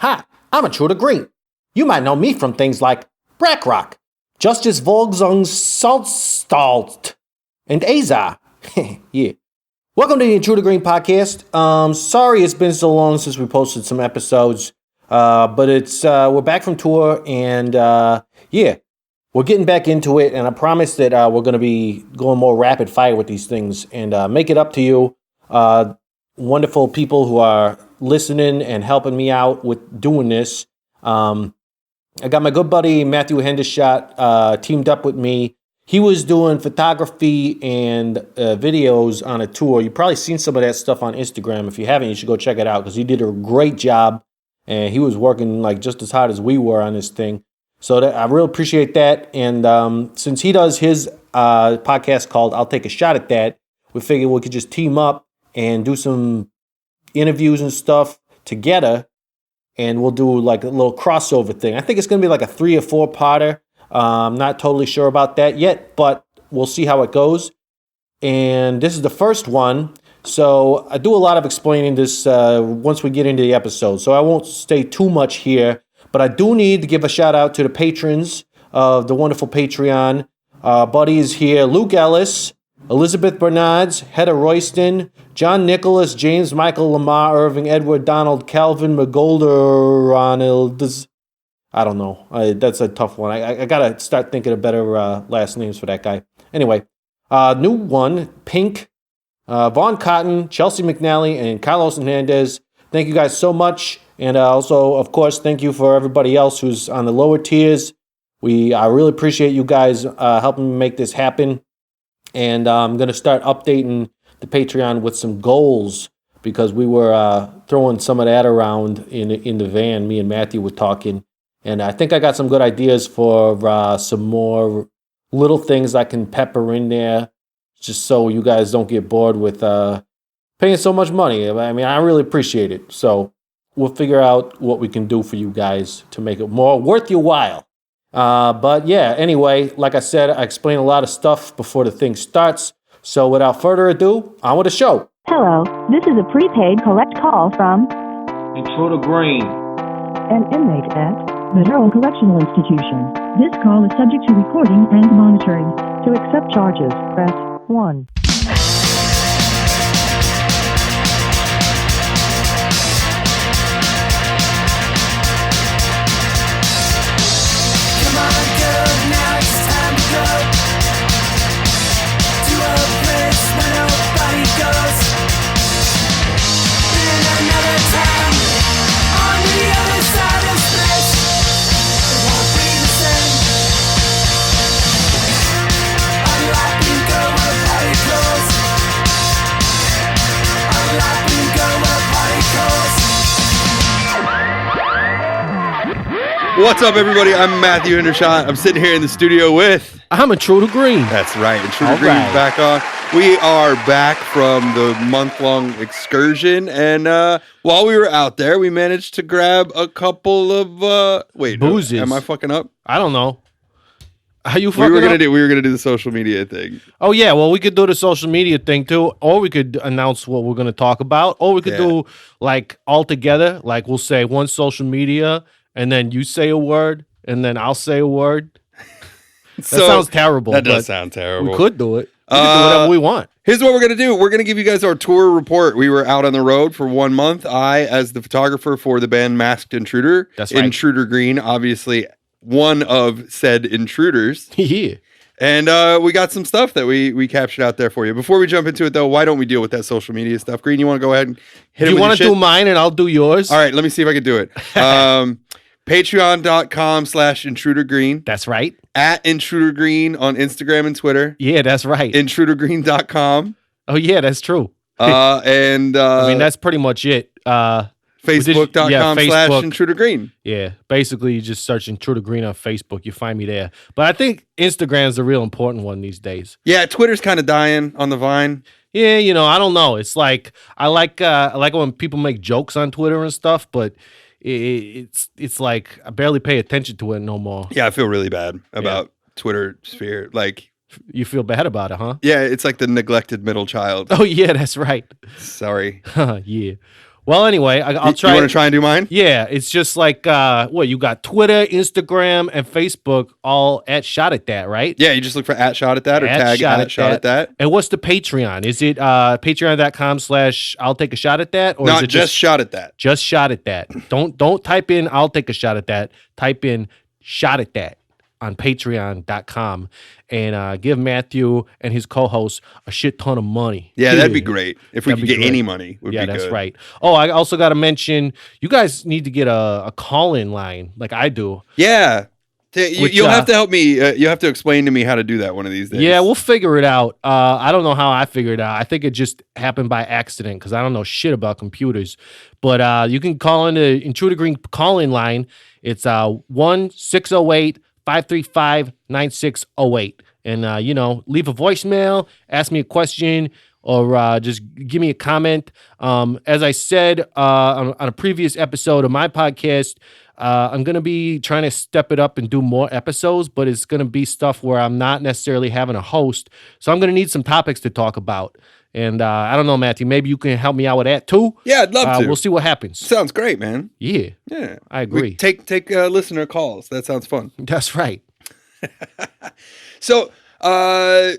Hi, I'm Intruder Green. You might know me from things like Brack Rock, Justice Volksung Saltstalt, and Azar. Yeah. Welcome to the Intruder Green podcast. Sorry it's been so long since we posted some episodes, but it's we're back from tour, and yeah, we're getting back into it, and I promise that we're going to be going more rapid fire with these things and make it up to you. Wonderful people who are listening and helping me out with doing this. I got my good buddy Matthew Hendershot teamed up with me. He was doing photography and videos on a tour. You've probably seen some of that stuff on Instagram. If you haven't, you should go check it out because he did a great job, and he was working like just as hard as we were on this thing. So I really appreciate that. And since he does his podcast called I'll Take a Shot at That, we figured we could just team up and do some interviews and stuff together, and we'll do like a little crossover thing. I think it's going to be like a 3 or 4-parter. I'm not totally sure about that yet, but we'll see how it goes. And this is the first one, so I do a lot of explaining this once we get into the episode, so I won't stay too much here, but I do need to give a shout out to the patrons of the wonderful Patreon. Buddy is here, Luke Ellis, Elizabeth Bernards, Hedda Royston, John Nicholas, James Michael Lamar, Irving Edward, Donald, Calvin, McGolder, Ronald. I don't know. That's a tough one. I got to start thinking of better last names for that guy. Anyway, new one, Pink, Vaughn Cotton, Chelsea McNally, and Carlos Hernandez. Thank you guys so much. And also, of course, thank you for everybody else who's on the lower tiers. I really appreciate you guys helping me make this happen. And I'm going to start updating the Patreon with some goals because we were throwing some of that around in the van. Me and Matthew were talking. And I think I got some good ideas for some more little things I can pepper in there just so you guys don't get bored with paying so much money. I mean, I really appreciate it. So we'll figure out what we can do for you guys to make it more worth your while. But yeah, anyway, like I said, I explain a lot of stuff before the thing starts. So without further ado, on with the show. Hello, this is a prepaid collect call from Intruder Green, an inmate at the Durham Correctional Institution. This call is subject to recording and monitoring. To accept charges, press 1. What's up, everybody? I'm Matthew Hendershot. I'm sitting here in the studio with... I'm Intruder Green. That's right. Intruder Green is back on. We are back from the month-long excursion, and while we were out there, we managed to grab a couple of... boozes. Am I fucking up? I don't know. How you fucking We were gonna do the social media thing. Oh, yeah. Well, we could do the social media thing, too, or we could announce what we're going to talk about, or we could do, like, all together. Like, we'll say one social media... and then you say a word, and then I'll say a word. That sounds terrible. That does sound terrible. We could do it. We could do whatever we want. Here's what we're going to do. We're going to give you guys our tour report. We were out on the road for 1 month. I, as the photographer for the band Masked Intruder. That's right. Intruder Green, obviously one of said intruders. Yeah. And we got some stuff that we captured out there for you. Before we jump into it, though, why don't we deal with that social media stuff? Green, you want to go ahead and hit it with your shit? You want to do mine, and I'll do yours? All right, let me see if I can do it. Patreon.com/Intruder Green. That's right. At Intruder Green on Instagram and Twitter. Yeah, that's right. IntruderGreen.com. Oh, yeah, that's true. And I mean, that's pretty much it. Facebook.com/Intruder Green. Yeah, basically, you just search Intruder Green on Facebook. You find me there. But I think Instagram is the real important one these days. Yeah, Twitter's kind of dying on the vine. Yeah, you know, I don't know. It's like I like when people make jokes on Twitter and stuff, but it's like I barely pay attention to it no more. Yeah, I feel really bad about Twitter sphere. Like, you feel bad about it, huh? Yeah, it's like the neglected middle child. Oh yeah, that's right. Sorry. Yeah. Well, anyway, I'll try. You want to try and do mine? Yeah, it's just like you got Twitter, Instagram, and Facebook all at Shot at That, right? Yeah, you just look for at Shot at That or tag at Shot at That. And what's the Patreon? Is it patreon.com/I'll take a shot at that? Or Not is it just Shot at That. Just Shot at That. Don't type in I'll take a shot at that. Type in Shot at That on patreon.com and give Matthew and his co-host a shit ton of money. Yeah, that'd be great. If we could get any money, would be good. Yeah, that's right. Oh, I also got to mention, you guys need to get a call-in line like I do. Yeah. You'll have to help me. You have to explain to me how to do that one of these days. Yeah, we'll figure it out. I don't know how I figured it out. I think it just happened by accident because I don't know shit about computers. But you can call in the Intruder Green call-in line. It's 1-608-535-9608. And, leave a voicemail, ask me a question, or just give me a comment. As I said on a previous episode of my podcast, I'm going to be trying to step it up and do more episodes, but it's going to be stuff where I'm not necessarily having a host. So I'm going to need some topics to talk about. And I don't know, Matthew, maybe you can help me out with that too. Yeah, I'd love to. We'll see what happens. Sounds great, man. Yeah. I agree. Take listener calls. That sounds fun. That's right. So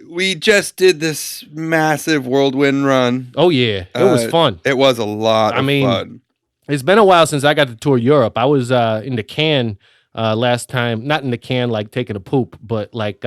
we just did this massive whirlwind run. Oh, yeah. It was fun. It was a lot of fun. It's been a while since I got to tour Europe. I was in the can last time. Not in the can like taking a poop, but like...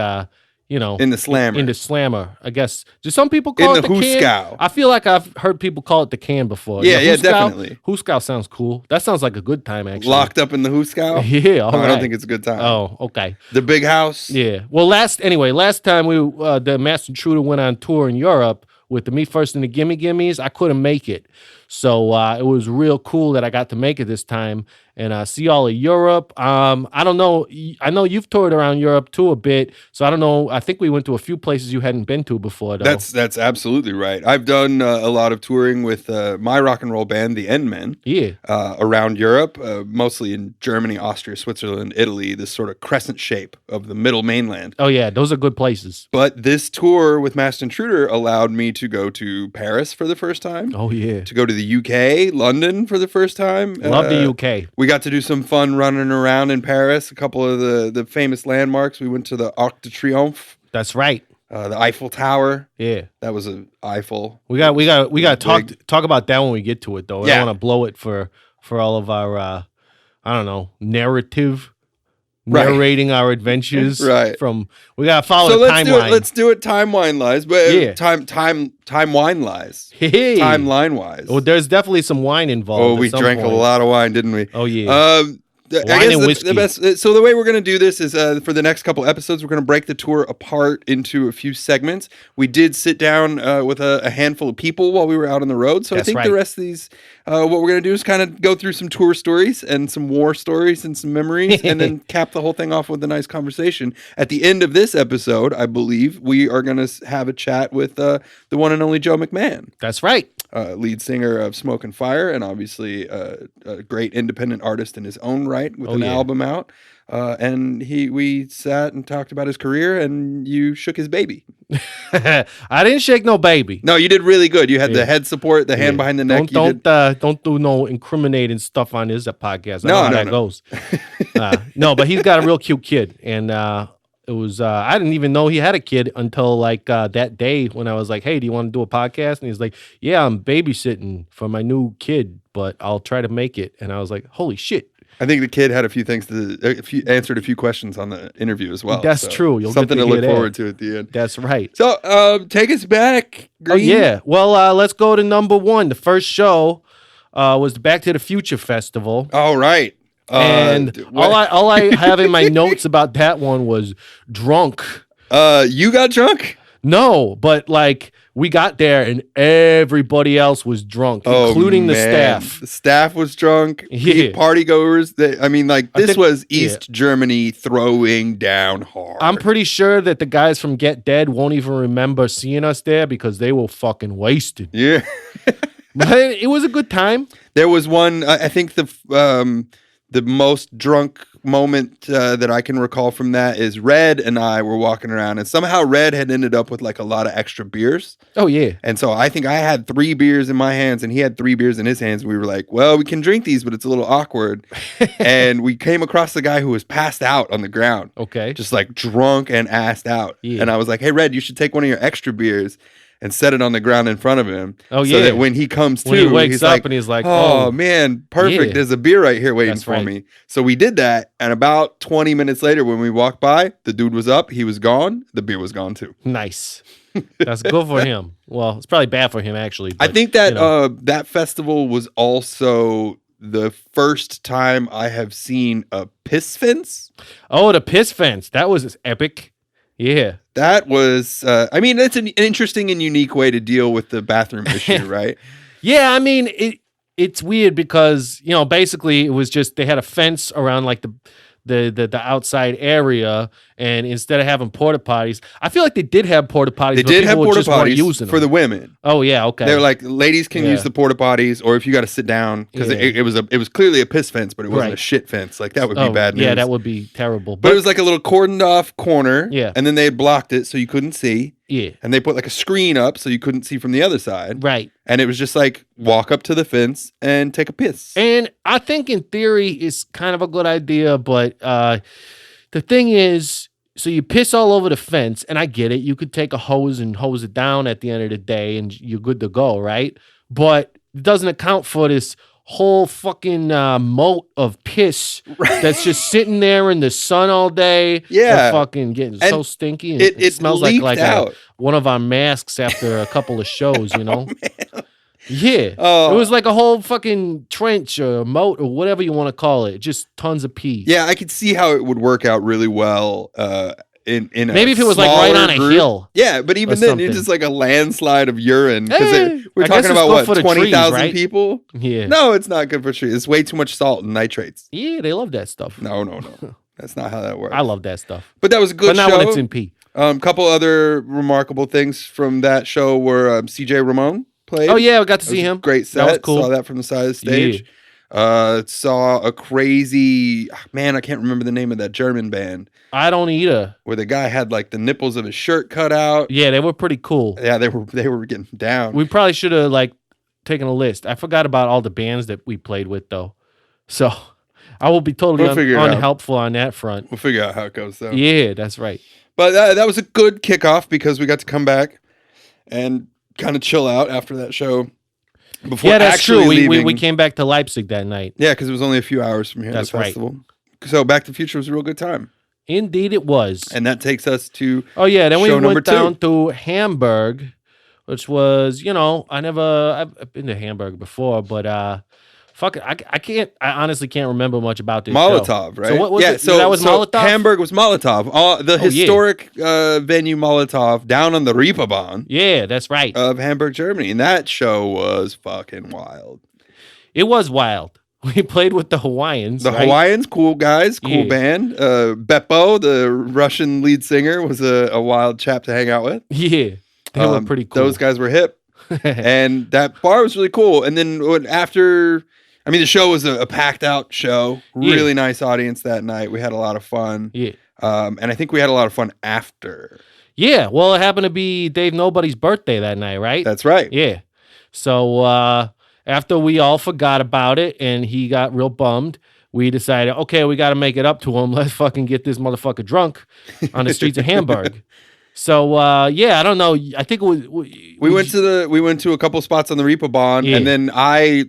in the slammer. In the slammer, I guess. Do some people call it the can? I feel like I've heard people call it the can before. Yeah, definitely. Hooskow sounds cool. That sounds like a good time, actually. Locked up in the Hooskow? Yeah, all right. I don't think it's a good time. Oh, okay. The big house? Yeah. Well, last time the Master Intruder went on tour in Europe with the Me First and the Gimme Gimmes, I couldn't make it. So it was real cool that I got to make it this time and see all of Europe. I don't know. I know you've toured around Europe too a bit. So I don't know. I think we went to a few places you hadn't been to before, though. That's absolutely right. I've done a lot of touring with my rock and roll band, the N-Men. Yeah. Around Europe, mostly in Germany, Austria, Switzerland, Italy, this sort of crescent shape of the middle mainland. Oh, yeah. Those are good places. But this tour with Master Intruder allowed me to go to Paris for the first time. Oh, yeah. To go to the UK, London for the first time. Love the UK. We got to do some fun running around in Paris. A couple of the famous landmarks. We went to the Arc de Triomphe. That's right. The Eiffel Tower. Yeah. That was an Eiffel. We got to talk about that when we get to it, though. I don't want to blow it for all of our narrative. Narrating our adventures, right? We gotta follow the timeline. Let's do it timeline wise, but time wine lies. Hey. Timeline wise. Well, there's definitely some wine involved. Oh, we drank a lot of wine, didn't we? Oh yeah. I guess the best. So the way we're going to do this is for the next couple episodes, we're going to break the tour apart into a few segments. We did sit down with a handful of people while we were out on the road. So I think the rest of these, what we're going to do is kind of go through some tour stories and some war stories and some memories, and then cap the whole thing off with a nice conversation. At the end of this episode, I believe we are going to have a chat with the one and only Joe McMahon. That's right. Lead singer of Smoke and Fire, and obviously a great independent artist in his own right with an album out. And we sat and talked about his career, and you shook his baby. I didn't shake no baby. No, you did really good. You had the head support, the hand behind the neck. Don't do no incriminating stuff on his podcast. I know how that goes. No, but he's got a real cute kid, and it was I didn't even know he had a kid until like that day when I was like, hey, do you want to do a podcast? And he's like, yeah, I'm babysitting for my new kid, but I'll try to make it. And I was like, holy shit. I think the kid had a few things answered a few questions on the interview as well. That's true. You'll something to look forward to at the end. That's right. So take us back, Green. Oh yeah. Well, let's go to number one. The first show was the Back to the Future Festival. All right. And all I have in my notes about that one was drunk. You got drunk? No, but like we got there and everybody else was drunk, including the staff. The staff was drunk. Yeah. Party goers. This was East Germany throwing down hard. I'm pretty sure that the guys from Get Dead won't even remember seeing us there because they were fucking wasted. Yeah. But it was a good time. There was one, I think The most drunk moment that I can recall from that is Red and I were walking around, and somehow Red had ended up with like a lot of extra beers. Oh, yeah. And so I think I had 3 beers in my hands, and he had 3 beers in his hands. We were like, well, we can drink these, but it's a little awkward. And we came across the guy who was passed out on the ground. Okay. Just like drunk and assed out. Yeah. And I was like, hey, Red, you should take one of your extra beers and set it on the ground in front of him. Oh, so that when he comes to, when he wakes he's up like, and he's like, oh man, perfect. Yeah. There's a beer right here waiting That's for right. me. So we did that. And about 20 minutes later, when we walked by, the dude was up. He was gone. The beer was gone too. Nice. That's good for him. Well, it's probably bad for him, actually. But, I think that that festival was also the first time I have seen a piss fence. Oh, the piss fence. That was epic. Yeah. That was, I mean, it's an interesting and unique way to deal with the bathroom issue, right? Yeah, I mean, it's weird because, basically it was just they had a fence around like the outside area, and instead of having porta potties, I feel like they did have porta potties. They did have porta potties using for the women. Oh yeah, okay. They're like, ladies can use the porta potties, or if you got to sit down, because it was clearly a piss fence, but it wasn't a shit fence. Like that would be bad news. Yeah, that would be terrible. But it was like a little cordoned off corner. Yeah, and then they had blocked it so you couldn't see. Yeah, and they put like a screen up so you couldn't see from the other side. Right. And it was just like walk up to the fence and take a piss. And I think in theory it's kind of a good idea, but the thing is, so you piss all over the fence, and I get it. You could take a hose and hose it down at the end of the day, and you're good to go, right? But it doesn't account for this whole fucking moat of piss that's just sitting there in the sun all day. Yeah. Fucking getting so stinky. And it smells like out. One of our masks after a couple of shows, you know? Man. Yeah. It was like a whole fucking trench or moat or whatever you want to call it. Just tons of pee. Yeah, I could see how it would work out really well in maybe if it was like right on a hill. Yeah, but even then, it's just like a landslide of urine. Because we're I guess talking it's about good for the 20,000 trees, right? people? Yeah. No, it's not good for trees. It's way too much salt and nitrates. Yeah, they love that stuff. No. That's not how that works. I love that stuff. But that was a good show. But not when it's in pee. Couple other remarkable things from that show were CJ Ramon played. Oh, yeah, I got to see him. Great set. That was cool. Saw that from the side of the stage. Yeah. Saw a crazy, man, I can't remember the name of that German band. I don't either. Where the guy had like the nipples of his shirt cut out. Yeah, they were pretty cool. Yeah, they were getting down. We probably should have like taken a list. I forgot about all the bands that we played with though. So I will be totally unhelpful on that front. We'll figure out how it goes though. Yeah, that's right. But that was a good kickoff because we got to come back and kind of chill out after that show. Yeah, that's true. We came back to Leipzig that night. Yeah, because it was only a few hours from here. That's the festival. Right. So Back to the Future was a real good time. Indeed, it was. And that takes us to then we went down 2. to Hamburg, which was, I've been to Hamburg before, but fuck it, I honestly can't remember much about this Molotov, show. right? So what was it? So that was Molotov? Hamburg was Molotov. The historic venue Molotov down on the Reeperbahn. Yeah, that's right. Of Hamburg, Germany. And that show was fucking wild. It was wild. We played with the Hawaiians. The Hawaiians, cool guys, cool band. Beppo, the Russian lead singer, was a wild chap to hang out with. Yeah, they were pretty cool. Those guys were hip. And that bar was really cool. And then after... I mean, the show was a packed out show. Really nice audience that night. We had a lot of fun. Yeah. And I think we had a lot of fun after. Yeah. Well, it happened to be Dave Nobody's birthday that night, right? That's right. Yeah. So after we all forgot about it and he got real bummed, we decided, okay, we got to make it up to him. Let's fucking get this motherfucker drunk on the streets of Hamburg. So I don't know. I think it was we went to a couple spots on the Reeperbahn, and then I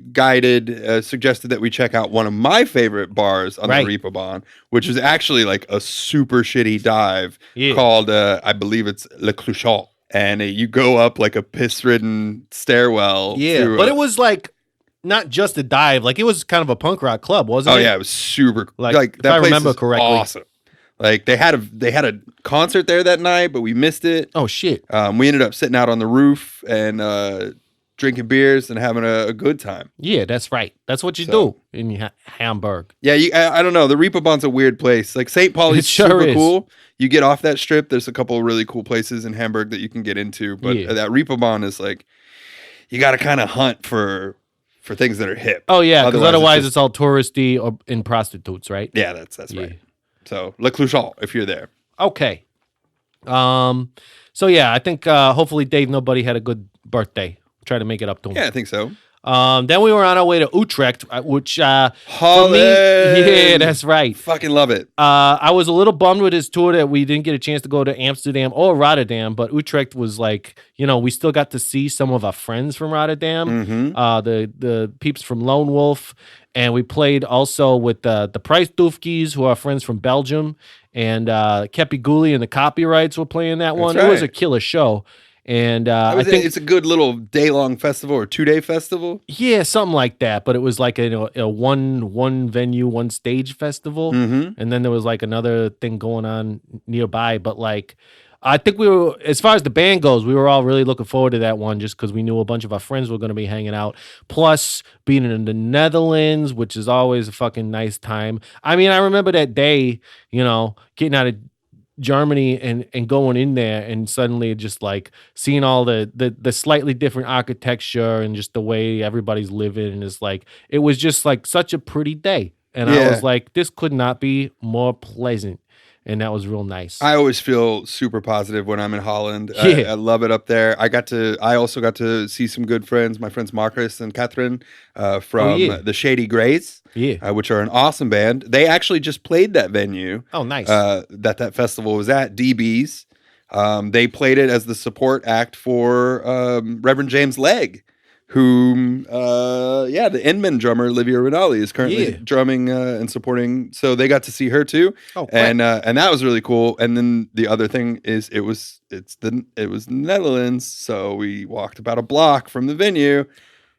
suggested that we check out one of my favorite bars on the Reeperbahn, which is actually like a super shitty dive called I believe it's Le Clochot, and you go up like a piss-ridden stairwell. Yeah, but it was like not just a dive, like it was kind of a punk rock club, wasn't it? Oh yeah, it was super like that if I place remember is correctly. Awesome. Like they had a concert there that night, but we missed it. Oh shit! We ended up sitting out on the roof and drinking beers and having a good time. Yeah, that's right. That's what you do in Hamburg. Yeah, I don't know. The Reeperbahn's a weird place. Like St. Pauli's super cool. You get off that strip. There's a couple of really cool places in Hamburg that you can get into, but that Reeperbahn is like you got to kind of hunt for for things that are hip. Oh yeah, because otherwise it's all touristy or in prostitutes, right? Yeah, that's right. So Le Clouchon, if you're there. Okay. So yeah, I think hopefully Dave Nobody had a good birthday. Try to make it up to him. Yeah, I think so. Then we were on our way to Utrecht, which Holland. for me, yeah, that's right. Fucking love it. I was a little bummed with his tour that we didn't get a chance to go to Amsterdam or Rotterdam, but Utrecht was like, we still got to see some of our friends from Rotterdam, the peeps from Lone Wolf, and we played also with the Price Doofkies, who are friends from Belgium, and Kepi Gooley and the Copyrights were playing that one. Right. It was a killer show. And I think it's a good little day-long festival or 2-day festival. Yeah, something like that. But it was like a one venue, one stage festival, and then there was like another thing going on nearby. But like, I think we were, as far as the band goes, we were all really looking forward to that one just because we knew a bunch of our friends were going to be hanging out. Plus, being in the Netherlands, which is always a fucking nice time. I mean, I remember that day, getting out of Germany and going in there and suddenly just like seeing all the slightly different architecture and just the way everybody's living, and it's like it was just like such a pretty day, and I was like, this could not be more pleasant, and that was real nice. I always feel super positive when I'm in Holland. I love it up there. I also got to see some good friends, my friends Marcus and Catherine from the Shady Grays, which are an awesome band. They actually just played that venue. Oh, nice. That festival was at DB's. They played it as the support act for Reverend James Legg, whom, the Inman drummer, Livia Rinaldi, is currently drumming and supporting. So they got to see her too. Oh, and that was really cool. And then the other thing is it was Netherlands. So we walked about a block from the venue.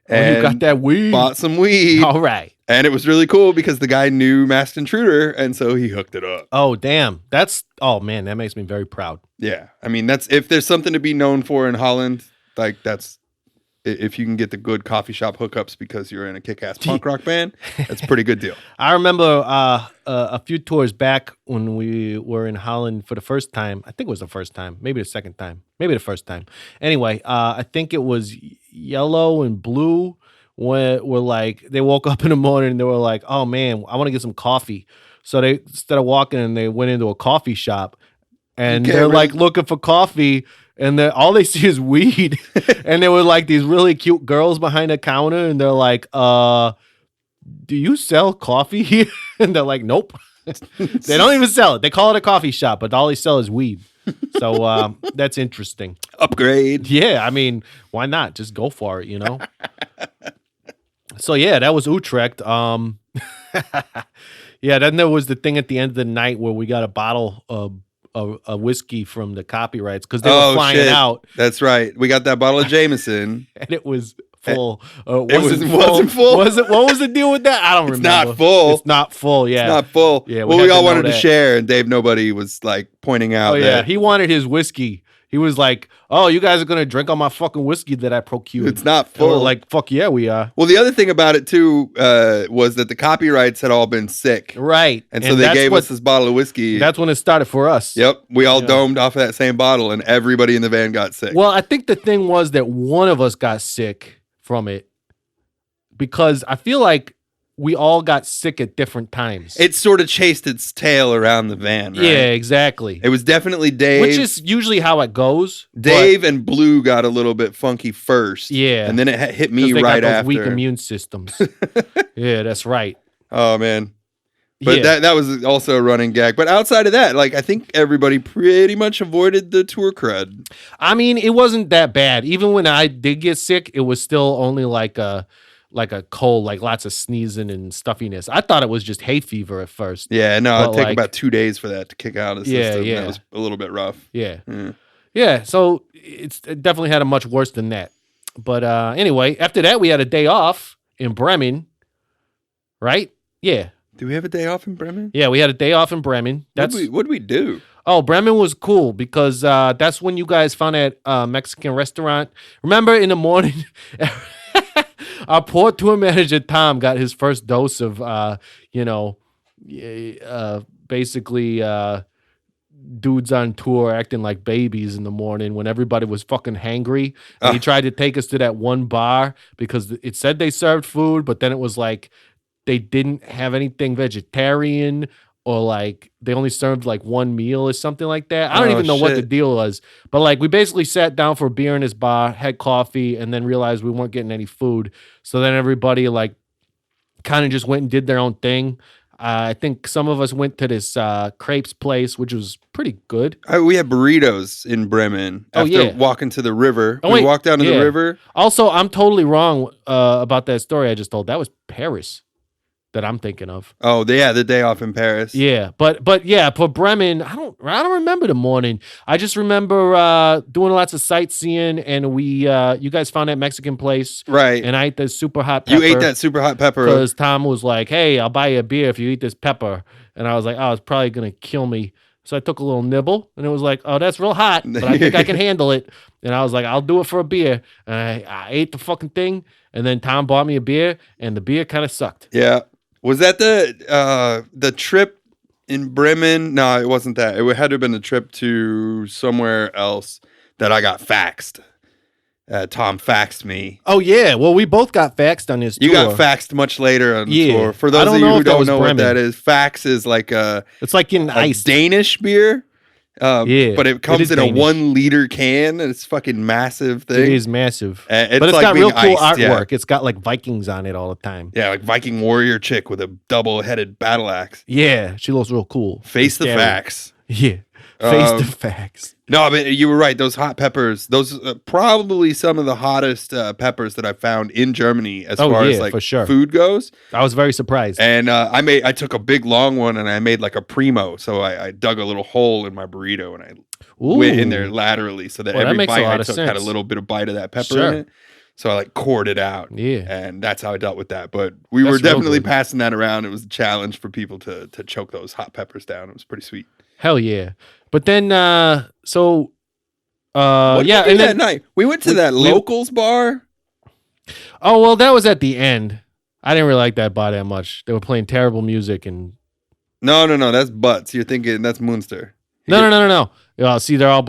And you got that weed. Bought some weed. All right. And it was really cool because the guy knew Masked Intruder, and so he hooked it up. Oh, damn. Man, that makes me very proud. Yeah. I mean, if there's something to be known for in Holland, like that's, if you can get the good coffee shop hookups because you're in a kick-ass punk rock band, that's a pretty good deal. I remember a few tours back when we were in Holland for the first time. I think it was the first time, maybe the second time, maybe the first time. Anyway, I think it was Yellow and Blue were like, they woke up in the morning and they were like, oh man, I want to get some coffee. So they, instead of walking, and they went into a coffee shop, and they're like looking for coffee, and all they see is weed. And there were like these really cute girls behind the counter, and they're like, do you sell coffee here? And they're like, nope. They don't even sell it. They call it a coffee shop, but all they sell is weed. So that's interesting. Upgrade. Yeah, I mean, why not? Just go for it, So yeah, that was Utrecht. Yeah, then there was the thing at the end of the night where we got a bottle of a whiskey from the Copyrights because they were flying out. That's right. We got that bottle of Jameson, and it was full. It wasn't full. Was it? What was the deal with that? I don't remember. Not full. It's not full. Yeah, it's not full. Yeah. We all wanted to share, and Dave Nobody was like pointing out. Oh yeah, he wanted his whiskey. He was like, "Oh, you guys are gonna drink all my fucking whiskey that I procured." It's not full. Like, fuck yeah, we are. Well, the other thing about it too was that the Copyrights had all been sick, right? And so they gave us this bottle of whiskey. That's when it started for us. Yep, we all domed off of that same bottle, and everybody in the van got sick. Well, I think the thing was that one of us got sick from it because I feel like we all got sick at different times. It sort of chased its tail around the van, right? Yeah, exactly. It was definitely Dave. Which is usually how it goes. Dave and Blue got a little bit funky first. Yeah. And then it hit me right after. Weak immune systems. Yeah, that's right. Oh, man. But that was also a running gag. But outside of that, like, I think everybody pretty much avoided the tour crud. I mean, it wasn't that bad. Even when I did get sick, it was still only like a cold, like lots of sneezing and stuffiness. I thought it was just hay fever at first. Yeah, no, it'd take about 2 days for that to kick out of the system. Yeah. That was a little bit rough. Yeah. Yeah, so it definitely had a much worse than that. But anyway, after that, we had a day off in Bremen, right? Yeah. Do we have a day off in Bremen? Yeah, we had a day off in Bremen. What'd we do? Oh, Bremen was cool because that's when you guys found that Mexican restaurant. Remember in the morning... Our poor tour manager, Tom, got his first dose of, basically dudes on tour acting like babies in the morning when everybody was fucking hangry. And he tried to take us to that one bar because it said they served food, but then it was like they didn't have anything vegetarian or like they only served like one meal or something like that. I don't even know what the deal was. But like we basically sat down for a beer in this bar, had coffee, and then realized we weren't getting any food. So then everybody like kind of just went and did their own thing. I think some of us went to this crepes place, which was pretty good. We had burritos in Bremen after walking to the river. We walked down to the river. Also, I'm totally wrong about that story I just told. That was Paris that I'm thinking of. Oh, the day off in Paris. Yeah, but yeah, for Bremen, I don't remember the morning. I just remember doing lots of sightseeing, and we you guys found that Mexican place, right? And I ate the super hot pepper. You ate that super hot pepper because Tom was like, "Hey, I'll buy you a beer if you eat this pepper," and I was like, "Oh, it's probably gonna kill me." So I took a little nibble, and it was like, "Oh, that's real hot, but I think I can handle it." And I was like, "I'll do it for a beer." And I ate the fucking thing, and then Tom bought me a beer, and the beer kind of sucked. Yeah. Was that the trip in Bremen? No, it wasn't that. It had to have been the trip to somewhere else that I got faxed. Tom faxed me. Oh, yeah. Well, we both got faxed on this tour. You got faxed much later on the tour. For those of you who don't know what that is, fax is like it's like getting iced. Danish beer. But it comes in a 1 liter can, and it's fucking massive thing. It is massive. But it's like got real cool artwork. Yeah. It's got like Vikings on it all the time. Yeah, like Viking warrior chick with a double-headed battle axe. Yeah, she looks real cool. Face the facts. Yeah, face the facts. No, but you were right. Those hot peppers, those probably some of the hottest peppers that I found in Germany as far as like food goes. I was very surprised. And I took a big long one and I made like a primo. So I dug a little hole in my burrito and I went in there laterally so that every bite I took had a little bit of bite of that pepper in it. So I like cored it out. Yeah. And that's how I dealt with that. But we were definitely passing that around. It was a challenge for people to choke those hot peppers down. It was pretty sweet. Hell yeah. But then, what did we do that night? We went to that locals bar. Oh, well, that was at the end. I didn't really like that bar that much. They were playing terrible music and. No. That's Butts. You're thinking that's Munster. No. See, they're all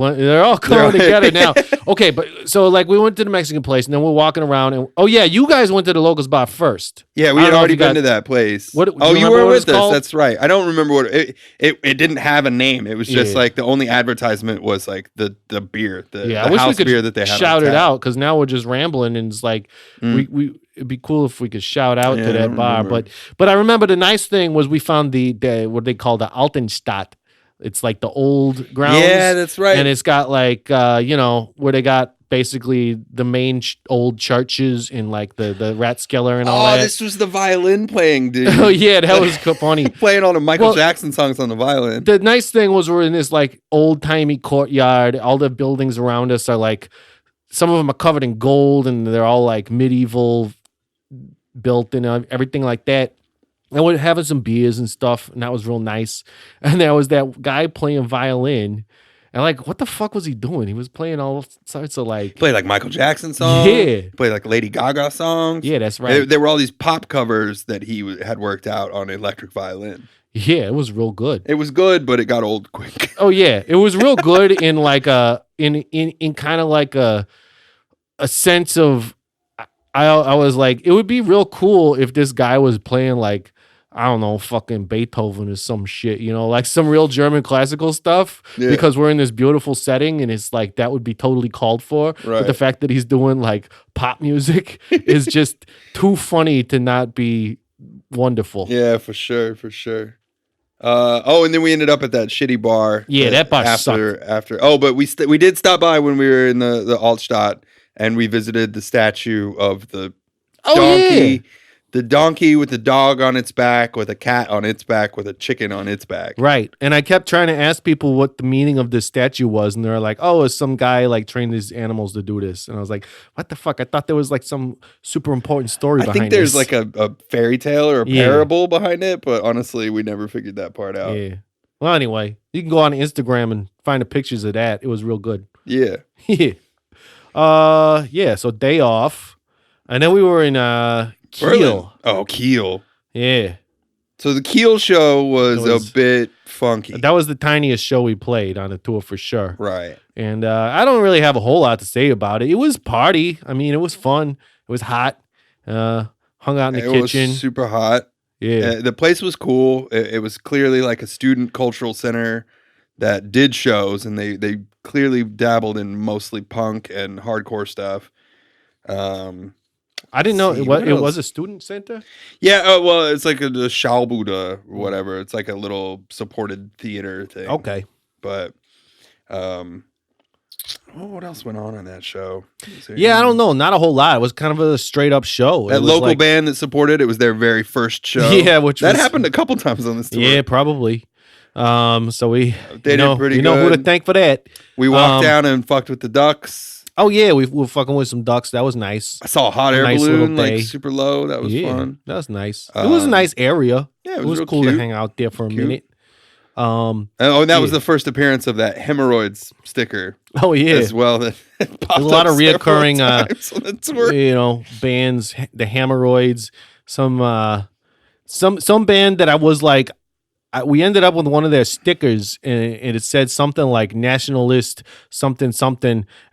coming together now. Okay, but so like we went to the Mexican place and then we're walking around and you guys went to the locals bar first. Yeah, we had already been to that place. You were with us. That's right. I don't remember what it didn't have a name. It was just like the only advertisement was like the beer, the house beer that they had. Shout it out because now we're just rambling and it's like we it'd be cool if we could shout out to that bar. But I remember the nice thing was we found the what they call the Altenstadt. It's like the old grounds. Yeah, that's right. And it's got like, where they got basically the main old churches in like the Rathskeller and all that. Oh, this was the violin playing, dude. Oh, yeah, that was funny. Playing all the Michael Jackson songs on the violin. The nice thing was we're in this like old-timey courtyard. All the buildings around us are like, some of them are covered in gold and they're all like medieval built and everything like that. And we're having some beers and stuff, and that was real nice. And there was that guy playing violin, and like, what the fuck was he doing? He was playing all sorts of like... Played like Michael Jackson songs. Yeah. Played like Lady Gaga songs. Yeah, that's right. There were all these pop covers that he had worked out on electric violin. Yeah, it was real good. It was good, but it got old quick. Oh, yeah. It was real good in like in kind of like a sense of... I was like, it would be real cool if this guy was playing like... I don't know, fucking Beethoven or some shit, like some real German classical stuff because we're in this beautiful setting and it's like that would be totally called for. Right. But the fact that he's doing like pop music is just too funny to not be wonderful. Yeah, for sure. And then we ended up at that shitty bar. Yeah, that bar sucked. But we did stop by when we were in the Altstadt and we visited the statue of the donkey. Yeah. The donkey with the dog on its back, with a cat on its back, with a chicken on its back. Right. And I kept trying to ask people what the meaning of this statue was. And they're like, oh, it's some guy like trained these animals to do this. And I was like, what the fuck? I thought there was like some super important story behind it. I think there's like a fairy tale or a parable behind it. But honestly, we never figured that part out. Yeah. Well, anyway, you can go on Instagram and find the pictures of that. It was real good. Yeah. Yeah. So day off. And then we were in... Kiel. Oh, Kiel. Yeah. So the Kiel show was a bit funky. That was the tiniest show we played on the tour for sure. Right. And I don't really have a whole lot to say about it. It was party. I mean, it was fun. It was hot. Hung out in the kitchen. It was super hot. Yeah. The place was cool. It was clearly like a student cultural center that did shows, and they clearly dabbled in mostly punk and hardcore stuff. I didn't know it was a student center. Yeah, well, it's like the Schaubude or whatever. It's like a little supported theater thing. Okay, but what else went on in that show? Yeah, I don't know. Not a whole lot. It was kind of a straight up show. That local band that supported it was their very first show. Yeah, that happened a couple times on this tour. Yeah, probably. So we did pretty good. You know who to thank for that. We walked down and fucked with the ducks. Oh yeah, we were fucking with some ducks. That was nice. I saw a hot air balloon like super low. That was fun. That was nice. It was a nice area. Yeah, it was cool cute. to hang out there for a minute. And that was the first appearance of that hemorrhoids sticker. Oh yeah, as well. That there's a lot of reoccurring, the bands. The Hemorrhoids. Some band that I was like. We ended up with one of their stickers, and it said something like "nationalist something,"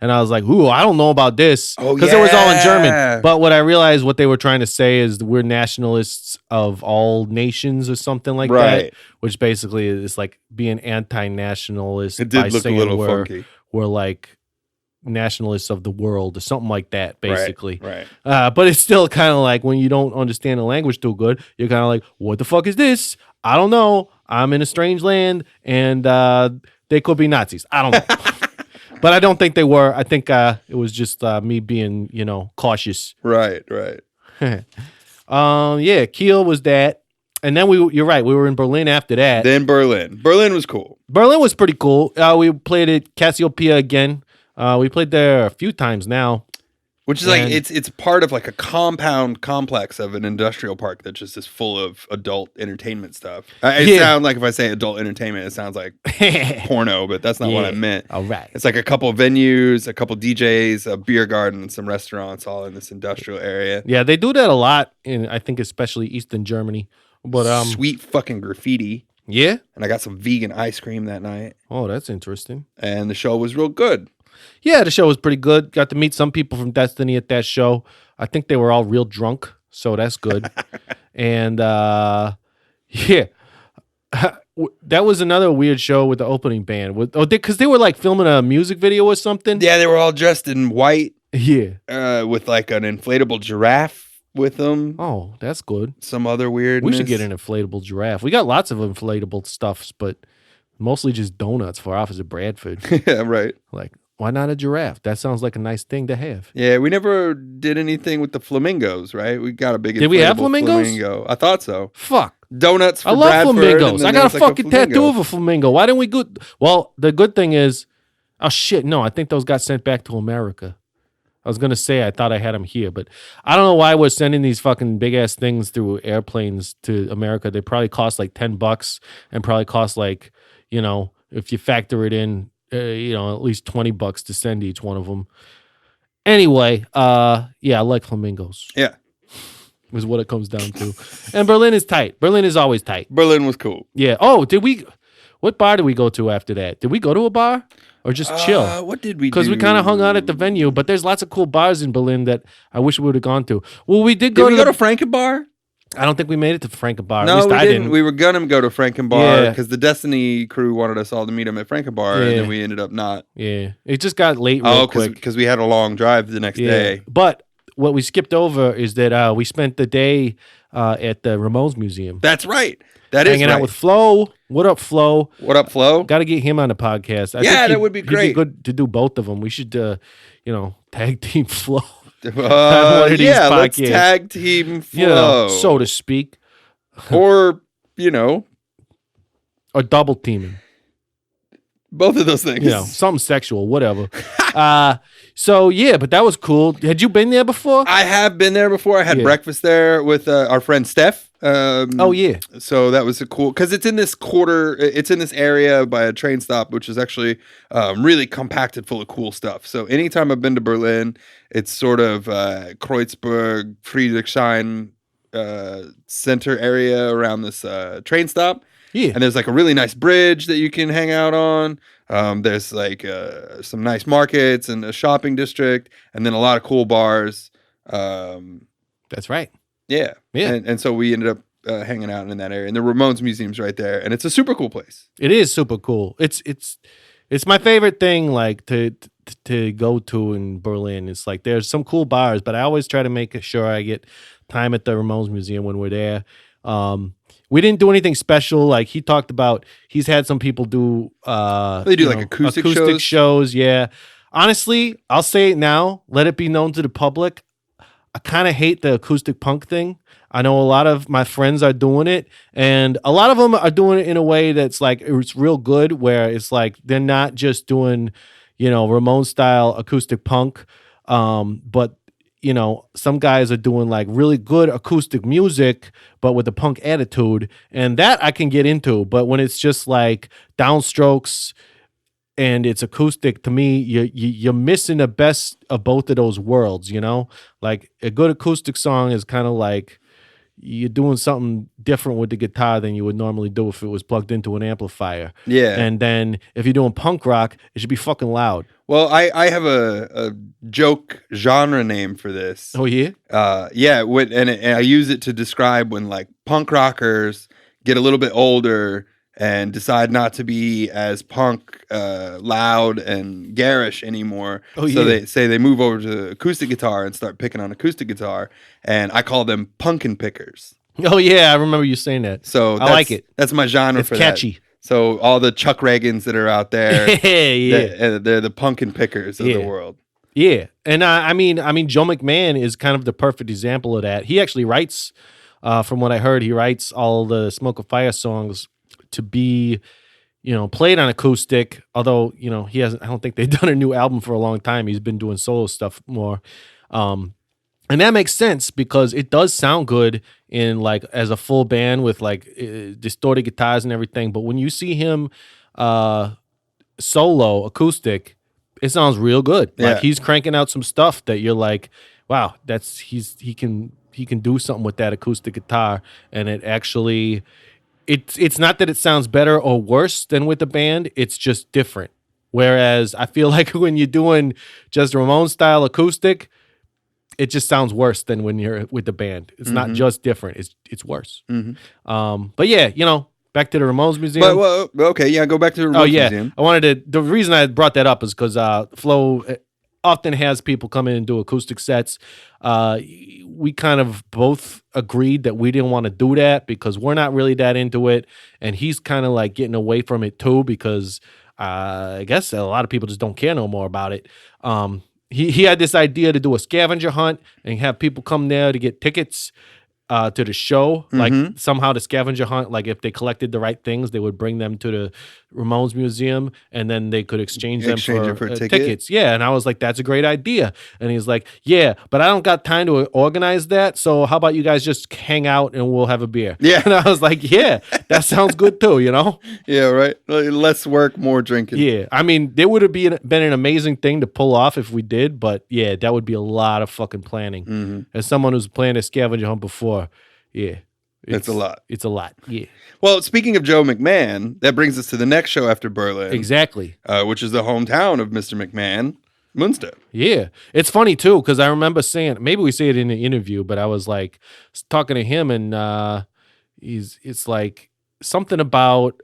and I was like, "Ooh, I don't know about this," because it was all in German. But what I realized, what they were trying to say is we're nationalists of all nations or something like that, which basically is like being anti-nationalist. It did look a little funky. We're like nationalists of the world or something like that, basically. Right. But it's still kind of like when you don't understand the language too good, you're kind of like, "What the fuck is this? I don't know. I'm in a strange land, and they could be Nazis. I don't know." But I don't think they were. I think it was just me being, cautious. Right. Yeah, Kiel was that. And then you're right, we were in Berlin after that. Then Berlin was cool. Berlin was pretty cool. We played at Cassiopeia again. We played there a few times now. Which is like it's part of like a compound complex of an industrial park that just is full of adult entertainment stuff. It sounds like if I say adult entertainment, it sounds like porno, but that's not what I meant. All right. It's like a couple of venues, a couple of DJs, a beer garden, and some restaurants all in this industrial area. Yeah, they do that a lot in, I think, especially Eastern Germany. But sweet fucking graffiti. Yeah. And I got some vegan ice cream that night. Oh, that's interesting. And the show was real good. Yeah, the show was pretty good. Got to meet some people from Destiny at that show. I think they were all real drunk, so that's good. And yeah, that was another weird show with the opening band. Because they were like filming a music video or something. Yeah, they were all dressed in white. Yeah, with like an inflatable giraffe with them. Oh, that's good. Some other weirdness. We should get an inflatable giraffe. We got lots of inflatable stuffs, but mostly just donuts for Officer Bradford. Yeah, right. Like, why not a giraffe? That sounds like a nice thing to have. Yeah, we never did anything with the flamingos, right? We got a big. Did we have flamingos? Flamingo. I thought so. Fuck. Donuts for I love Bradford, flamingos. I got a fucking tattoo flamingo. of a flamingo. Why didn't we go? Well, the good thing is, oh shit, no, I think those got sent back to America. I was going to say I thought I had them here, but I don't know why we're sending these fucking big ass things through airplanes to America. They probably cost like $10 and probably cost like, if you factor it in, at least $20 to send each one of them. Anyway, yeah, I like flamingos. Yeah. Is what it comes down to. And Berlin is tight. Berlin is always tight. Berlin was cool. Yeah. Oh, what bar did we go to after that? Did we go to a bar or just chill? What did we do? Because we kind of hung out at the venue, but there's lots of cool bars in Berlin that I wish we would have gone to. Well, we did go to Frankenbar? I don't think we made it to Frankenbar. No, at least we I didn't. We were gonna go to Frankenbar because Yeah. the Destiny crew wanted us all to meet them at Frankenbar, and then we ended up not. Yeah. It just got late real quick. because we had a long drive the next day. But what we skipped over is that we spent the day at the Ramones Museum. That's right. That is hanging out with Flo. What up, Flo? What up, Flo? Got to get him on the podcast. I think that would be great. He'd be good to do both of them. We should, tag team Flo. Let's tag team Flo, so to speak, or or double teaming. Both of those things. Something sexual, whatever. So yeah, but that was cool. Had you been there before? I have been there before. I had breakfast there with our friend Steph. Oh yeah. So that was a cool because it's in this it's in this area by a train stop, which is actually really compacted full of cool stuff. So anytime I've been to Berlin, it's sort of Kreuzberg, Friedrichshain center area around this train stop. Yeah. And there's like a really nice bridge that you can hang out on. There's like some nice markets and a shopping district, and then a lot of cool bars. That's right. Yeah. And so we ended up hanging out in that area. And the Ramones Museum's right there. And it's a super cool place. It is super cool. It's my favorite thing, like to go to in Berlin. It's like there's some cool bars, but I always try to make sure I get time at the Ramones Museum when we're there. We didn't do anything special. Like he talked about, he's had some people do. They do like acoustic shows. Yeah. Honestly, I'll say it now. Let it be known to the public. I kind of hate the acoustic punk thing. I know a lot of my friends are doing it, and a lot of them are doing it in a way that's like it's real good, where it's like they're not just doing, Ramones style acoustic punk, but some guys are doing like really good acoustic music, but with a punk attitude, and that I can get into. But when it's just like downstrokes and it's acoustic, to me, you're missing the best of both of those worlds. Like a good acoustic song is kind of like you're doing something different with the guitar than you would normally do if it was plugged into an amplifier. Yeah. And then if you're doing punk rock, it should be fucking loud. Well, I have a joke genre name for this. Oh, yeah? Yeah, and I use it to describe when like punk rockers get a little bit older and decide not to be as punk, loud and garish anymore. Oh, yeah. So they say they move over to acoustic guitar and start picking on acoustic guitar, and I call them punkin' pickers. Oh, yeah, I remember you saying that. So I like it. That's my genre for catchy. That. So all the Chuck Regans that are out there, yeah. they're the punkin' pickers of the world. Yeah, and I mean, Joe McMahon is kind of the perfect example of that. He actually writes, from what I heard, he writes all the Smoke of Fire songs to be, played on acoustic. Although, he hasn't. I don't think they've done a new album for a long time. He's been doing solo stuff more, and that makes sense because it does sound good in like as a full band with like distorted guitars and everything. But when you see him solo acoustic, it sounds real good. Yeah. Like he's cranking out some stuff that you're like, wow, he can do something with that acoustic guitar, and it actually. It's not that it sounds better or worse than with the band. It's just different. Whereas I feel like when you're doing just Ramones style acoustic, it just sounds worse than when you're with the band. It's not just different. It's worse. Mm-hmm. But yeah, back to the Ramones Museum. Well, okay, yeah, go back to the Ramones Museum. I wanted to. The reason I brought that up is because Flo often has people come in and do acoustic sets. We kind of both agreed that we didn't want to do that because we're not really that into it, and he's kind of like getting away from it too because I guess a lot of people just don't care no more about it. He had this idea to do a scavenger hunt and have people come there to get tickets to the show. Like somehow the scavenger hunt, like if they collected the right things, they would bring them to the Ramones Museum and then they could exchange them for tickets. Yeah. And I was like, that's a great idea. And he's like, yeah, but I don't got time to organize that. So how about you guys just hang out and we'll have a beer? Yeah. And I was like, yeah, that sounds good too, Yeah, right. Less work, more drinking. Yeah. I mean, it would have been an amazing thing to pull off if we did, but yeah, that would be a lot of fucking planning. As someone who's planned a scavenger hunt before, yeah. It's a lot. It's a lot, yeah. Well, speaking of Joe McMahon, that brings us to the next show after Berlin. Exactly. Which is the hometown of Mr. McMahon, Münster. Yeah. It's funny, too, because I remember saying, maybe we say it in the interview, but I was like talking to him and it's like something about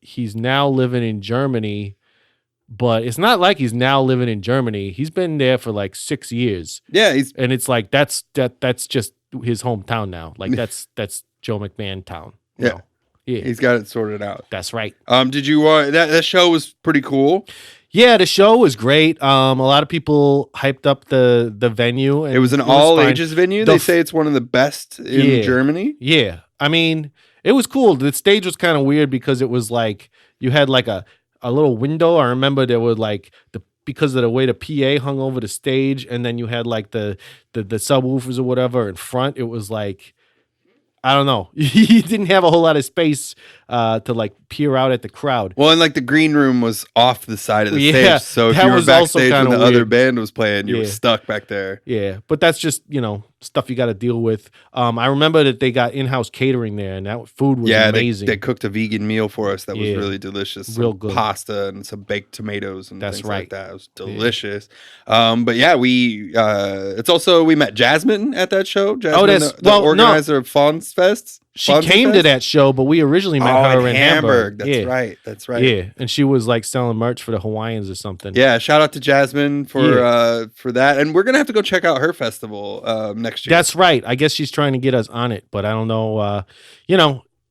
he's now living in Germany, but it's not like he's now living in Germany. He's been there for like 6 years. Yeah. And it's like that's just his hometown now. Like that's Joe McMahon town. Yeah. He's got it sorted out. That's right. Did you that show was pretty cool? Yeah, the show was great. A lot of people hyped up the venue. And it was an all ages venue. They say it's one of the best in Germany. Yeah. I mean, it was cool. The stage was kind of weird because it was like you had like a little window. I remember there were like because of the way the PA hung over the stage, and then you had like the subwoofers or whatever in front. It was like, I don't know. He didn't have a whole lot of space to like peer out at the crowd. Well, and like the green room was off the side of the stage, so if you were backstage when the other band was playing, you were stuck back there. Yeah, but that's just stuff you got to deal with. I remember that they got in-house catering there, and that food was amazing. They cooked a vegan meal for us that was really delicious. Real good pasta and some baked tomatoes and things like that. It was delicious. Yeah. But yeah, it's also we met Jasmine at that show. Jasmine, the organizer of Fonz Fest. She came to that show, but we originally met her in Hamburg. That's right. Yeah, and she was like selling merch for the Hawaiians or something. Yeah, shout out to Jasmine for that. And we're gonna have to go check out her festival next year. That's right. I guess she's trying to get us on it, but I don't know.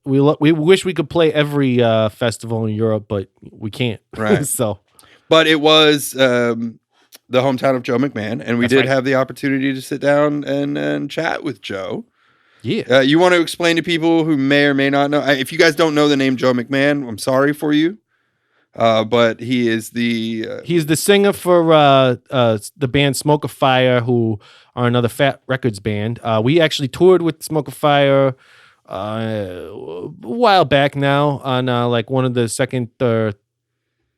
We wish we could play every festival in Europe, but we can't. Right. But it was the hometown of Joe McMahon, and we did have the opportunity to sit down and chat with Joe. Yeah. You want to explain to people who may or may not know? If you guys don't know the name Joe McMahon, I'm sorry for you. But he is he's the singer for the band Smoke of Fire, who are another Fat Records band. We actually toured with Smoke of Fire a while back now on like one of the second or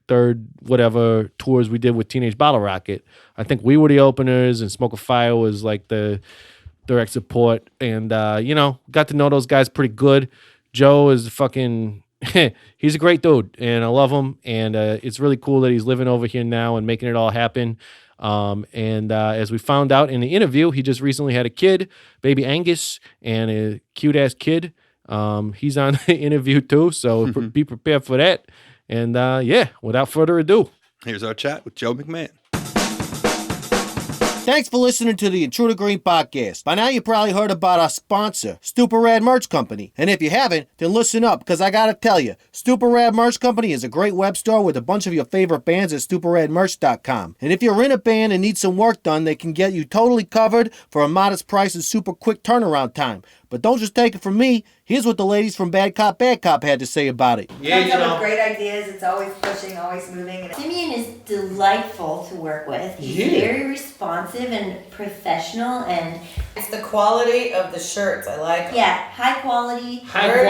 third whatever tours we did with Teenage Bottle Rocket. I think we were the openers, and Smoke of Fire was like the direct support, and got to know those guys pretty good. Joe is fucking he's a great dude, and I love him, and it's really cool that he's living over here now and making it all happen. As we found out in the interview, he just recently had a kid, baby Angus, and a cute ass kid. He's on the interview too, so be prepared for that. And without further ado, here's our chat with Joe McMahon. Thanks for listening to the Intruder Green podcast. By now you probably heard about our sponsor, Stupid Rad Merch Company. And if you haven't, then listen up, because I gotta tell you, Stupid Rad Merch Company is a great web store with a bunch of your favorite bands at stupidradmerch.com. And if you're in a band and need some work done, they can get you totally covered for a modest price and super quick turnaround time. But don't just take it from me. Here's what the ladies from Bad Cop had to say about it. Comes up with great ideas. It's always pushing, always moving. Simeon is delightful to work with. He's very responsive and professional, and it's the quality of the shirts. I like them. Yeah, high quality. Very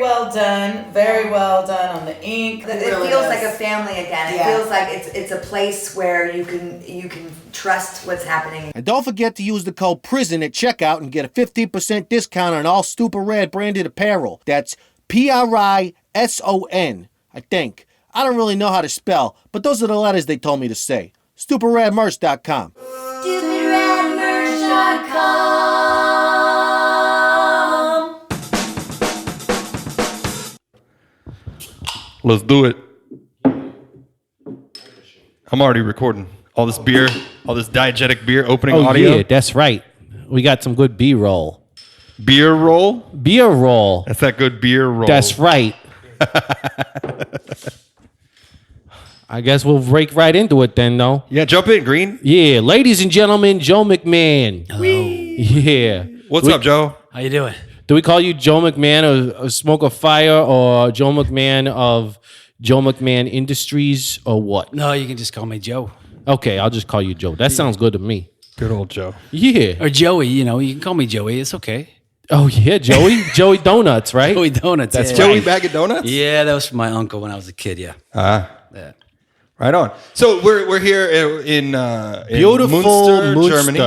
well done. Very well done on the ink. It really feels like a family again. It feels like it's a place where you can trust what's happening. And don't forget to use the code PRISON at checkout and get a 15% discount on all Stupid Rad branded apparel. That's PRISON, I think. I don't really know how to spell, but those are the letters they told me to say. StupidRadMerch.com. StupidRadMerch.com. Let's do it. I'm already recording. All this beer, all this diegetic beer opening audio. Oh, yeah, that's right. We got some good B-roll. Beer roll? Beer roll. That's that good beer roll. That's right. I guess we'll break right into it then, though. Yeah, jump in, Green. Yeah, ladies and gentlemen, Joe McMahon. Hello. Yeah. What's up, Joe? How you doing? Do we call you Joe McMahon of Smoke of Fire, or Joe McMahon of Joe McMahon Industries, or what? No, you can just call me Joe. Okay, I'll just call you Joe. That sounds good to me. Good old Joe. Yeah. Or Joey, you can call me Joey. It's okay. Oh, yeah, Joey? Joey Donuts, right? Joey Donuts. That's yeah. Joey Bag of Donuts? Yeah, that was from my uncle when I was a kid, yeah. Yeah. Right on. So we're here in beautiful Munster, Germany.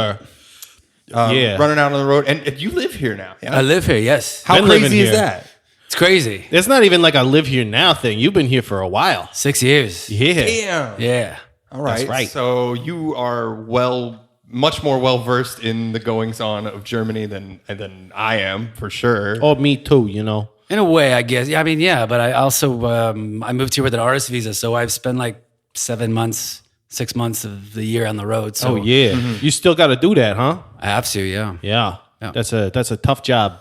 Running out on the road. And you live here now. Yeah? I live here, yes. How crazy is that? It's crazy. It's not even like a live here now thing. You've been here for a while. 6 years. Yeah. Damn. Yeah. All right. That's right. So you are much more well versed in the goings on of Germany than I am, for sure. Oh, me too, In a way, I guess. Yeah, I mean, yeah, but I also I moved here with an artist visa, so I've spent like 6 months of the year on the road. So You still got to do that, huh? I have to, yeah. Yeah. That's a tough job.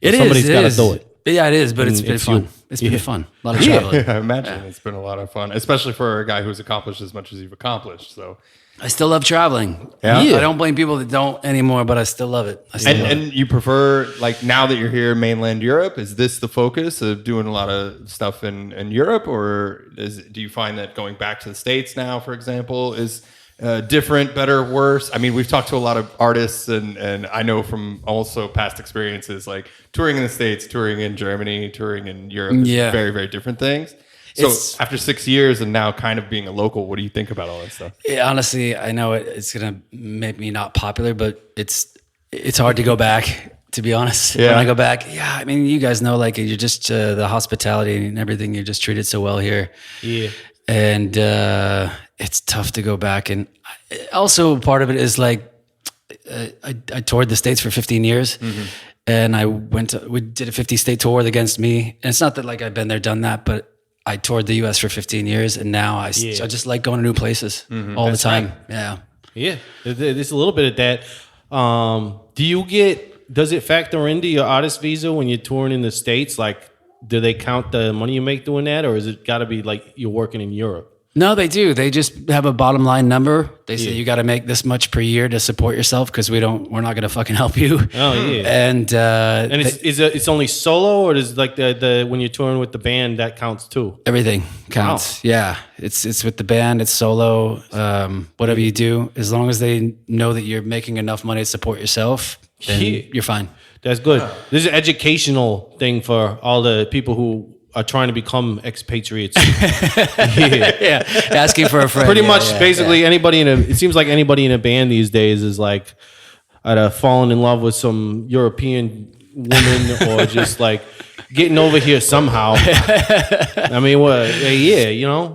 Somebody's got to do it. Yeah, it is, but it's been fun. It's been fun. A lot of traveling. I imagine it's been a lot of fun, especially for a guy who's accomplished as much as you've accomplished. So I still love traveling. Yeah. I don't blame people that don't anymore, but I still love it. And you prefer, like, now that you're here, mainland Europe, is this the focus of doing a lot of stuff in Europe, or do you find that going back to the States now, for example, is different, better, worse? I mean, we've talked to a lot of artists, and I know from also past experiences, like touring in the States, touring in Germany, touring in Europe, is very, very different things. So after 6 years and now kind of being a local, what do you think about all that stuff? Yeah, honestly, I know it's going to make me not popular, but it's hard to go back, to be honest. Yeah. When I go back, I mean, you guys know, like, you're just the hospitality and everything, you're just treated so well here. Yeah. And it's tough to go back. And also part of it is like, I toured the States for 15 years. Mm-hmm. And we did a 50-state tour against me. And it's not that like I've been there, done that, but I toured the U.S. for 15 years, and now I just like going to new places all the time. Right. Yeah. Yeah. There's a little bit of that. Does it factor into your artist visa when you're touring in the States? Like, do they count the money you make doing that, or is it got to be like you're working in Europe? No, they do. They just have a bottom line number. They say you got to make this much per year to support yourself because we're not going to fucking help you. Oh yeah. And it's only solo, or does like the when you're touring with the band that counts too? Everything counts. Wow. Yeah, it's with the band. It's solo. Whatever you do, as long as they know that you're making enough money to support yourself, then you're fine. That's good. This is an educational thing for all the people who are trying to become expatriates. Asking for a friend. Pretty much, basically, anybody it seems like anybody in a band these days is like either falling in love with some European woman or just like getting over here somehow. I mean,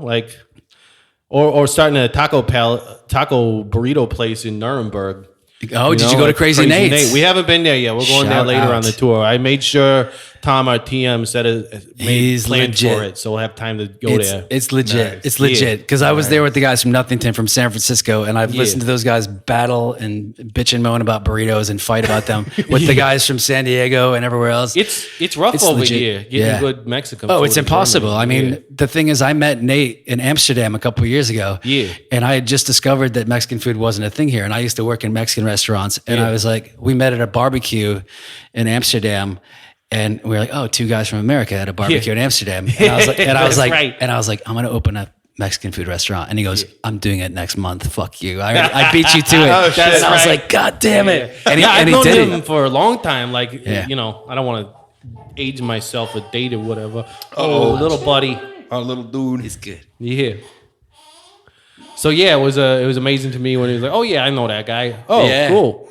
like, or starting a taco burrito place in Nuremberg. Oh, did you go to Crazy Nate's? We haven't been there yet. We're going there later on the tour. I made sure Tom, our TM, planned for it, so we'll have time to go there. It's legit. Nice. It's legit. Because I was there with the guys from Nothington from San Francisco, and I've listened to those guys battle and bitch and moan about burritos and fight about them with the guys from San Diego and everywhere else. It's rough over here getting good Mexican food. Oh, it's impossible. I mean, the thing is, I met Nate in Amsterdam a couple of years ago. Yeah. And I had just discovered that Mexican food wasn't a thing here. And I used to work in Mexican restaurants. And I was like, we met at a barbecue in Amsterdam. And we were like, oh, two guys from America at a barbecue in Amsterdam. And I was like, I'm going to open a Mexican food restaurant. And he goes, I'm doing it next month. Fuck you. I beat you to it. Oh, shit. And I was like, God damn it. And I've known him for a long time. Like, I don't want to age myself a date or whatever. Oh, little buddy. Our little dude. He's good. Yeah. So it was amazing to me when he was like, oh yeah, I know that guy. Oh, cool.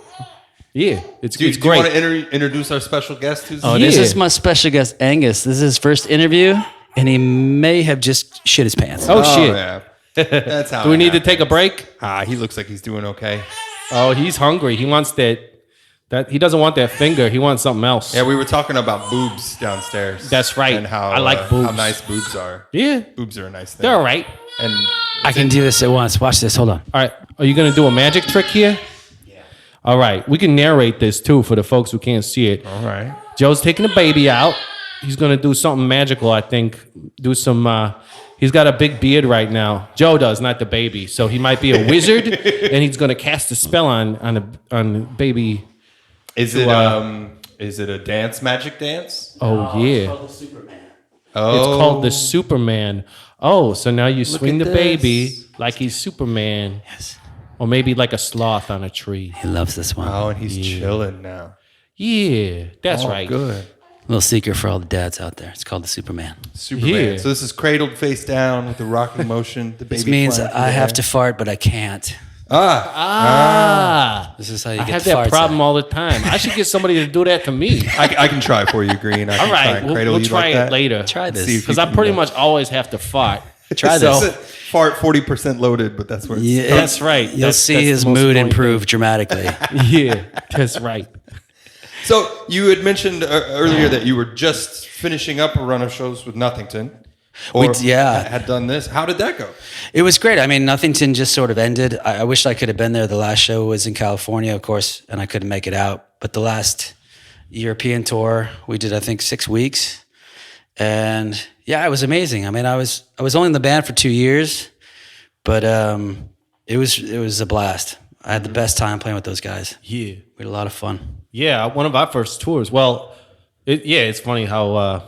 Yeah, it's great. Do you want to introduce our special guest? This is my special guest, Angus. This is his first interview, and he may have just shit his pants. Oh shit! Yeah. That's how. Do we need to take a break? He looks like he's doing okay. Oh, he's hungry. He wants that he doesn't want that finger. He wants something else. Yeah, we were talking about boobs downstairs. That's right. And how I like boobs. How nice boobs are. Yeah, boobs are a nice thing. They're all right. And I can do this at once. Watch this. Hold on. All right. Are you gonna do a magic trick here? All right, we can narrate this too for the folks who can't see it. All right. Joe's taking the baby out. He's gonna do something magical, I think. Do some. He's got a big beard right now. Joe does, not the baby. So he might be a wizard, and he's gonna cast a spell on baby. Is it a dance, magic dance? Oh yeah. It's called the Superman. Oh. It's called the Superman. Oh, so now you swing the baby like he's Superman. Yes. Or maybe like a sloth on a tree. He loves this one. Oh, and he's chilling now. Yeah, that's right. Good. Little secret for all the dads out there. It's called the Superman. Superman. Yeah. So this is cradled face down with the rocking motion. The baby. This means I have to fart, but I can't. This is how you get I have the that farts problem out. all the time. I should get somebody to do that to me. I can try for you, Green. All right, we'll try it later. Try this. Because I pretty much always have to fart. Try this. Fart 40% loaded, but that's where it's Yeah, That's right. You'll That's see the his most mood annoying improve dramatically. thing. Yeah, that's right. So you had mentioned earlier that you were just finishing up a run of shows with Nothington. Had done this. How did that go? It was great. I mean, Nothington just sort of ended. I wish I could have been there. The last show was in California, of course, and I couldn't make it out. But the last European tour, we did, I think, 6 weeks. And yeah, it was amazing. I mean, I was only in the band for 2 years, but it was a blast. I had the best time playing with those guys. Yeah. We had a lot of fun. Yeah, one of our first tours. Well, it's funny how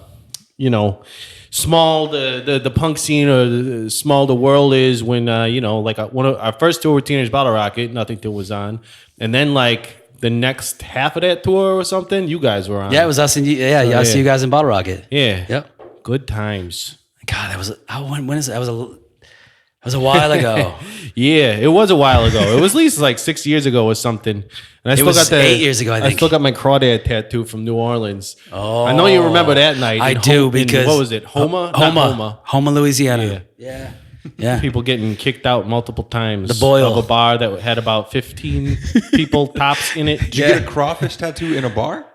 small the punk scene or the small the world is when like one of our first tour with Teenage Bottle Rocket, Nothing was on, and then like the next half of that tour or something, you guys were on. Yeah, it was us and you. Yeah, I see you guys in Bottle Rocket. Yeah. Yep. Good times. God, that was when is it? That was a while ago. Yeah, it was a while ago. It was at least like 6 years ago or something. And I still got 8 years ago, I think. I still got my crawdad tattoo from New Orleans. Oh, I know you remember that night. I do because what was it? Homa, Louisiana. Yeah. Yeah. People getting kicked out multiple times. The Boyle. Of a bar that had about 15 people tops in it. Did you get a crawfish tattoo in a bar?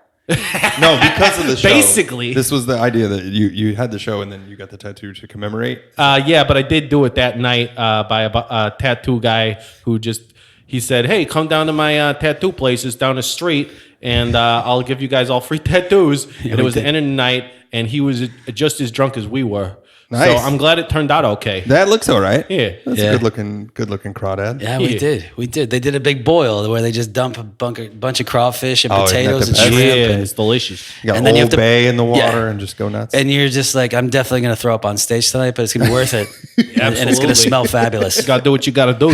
No, because of the show. Basically. This was the idea that you had the show and then you got the tattoo to commemorate. Yeah, but I did do it that night by a tattoo guy who he said, hey, come down to my tattoo place. It's down the street, and I'll give you guys all free tattoos. And it was the end of the night, and he was just as drunk as we were. Nice. So I'm glad it turned out okay. That looks all right. Yeah. That's a good looking crawdad. Yeah, we did. They did a big boil where they just dump a bunch of crawfish and potatoes and shrimp. Yeah, it's delicious. You got and then you have to bay in the water and just go nuts. And you're just like, I'm definitely going to throw up on stage tonight, but it's going to be worth it. And it's going to smell fabulous. You got to do what you got to do,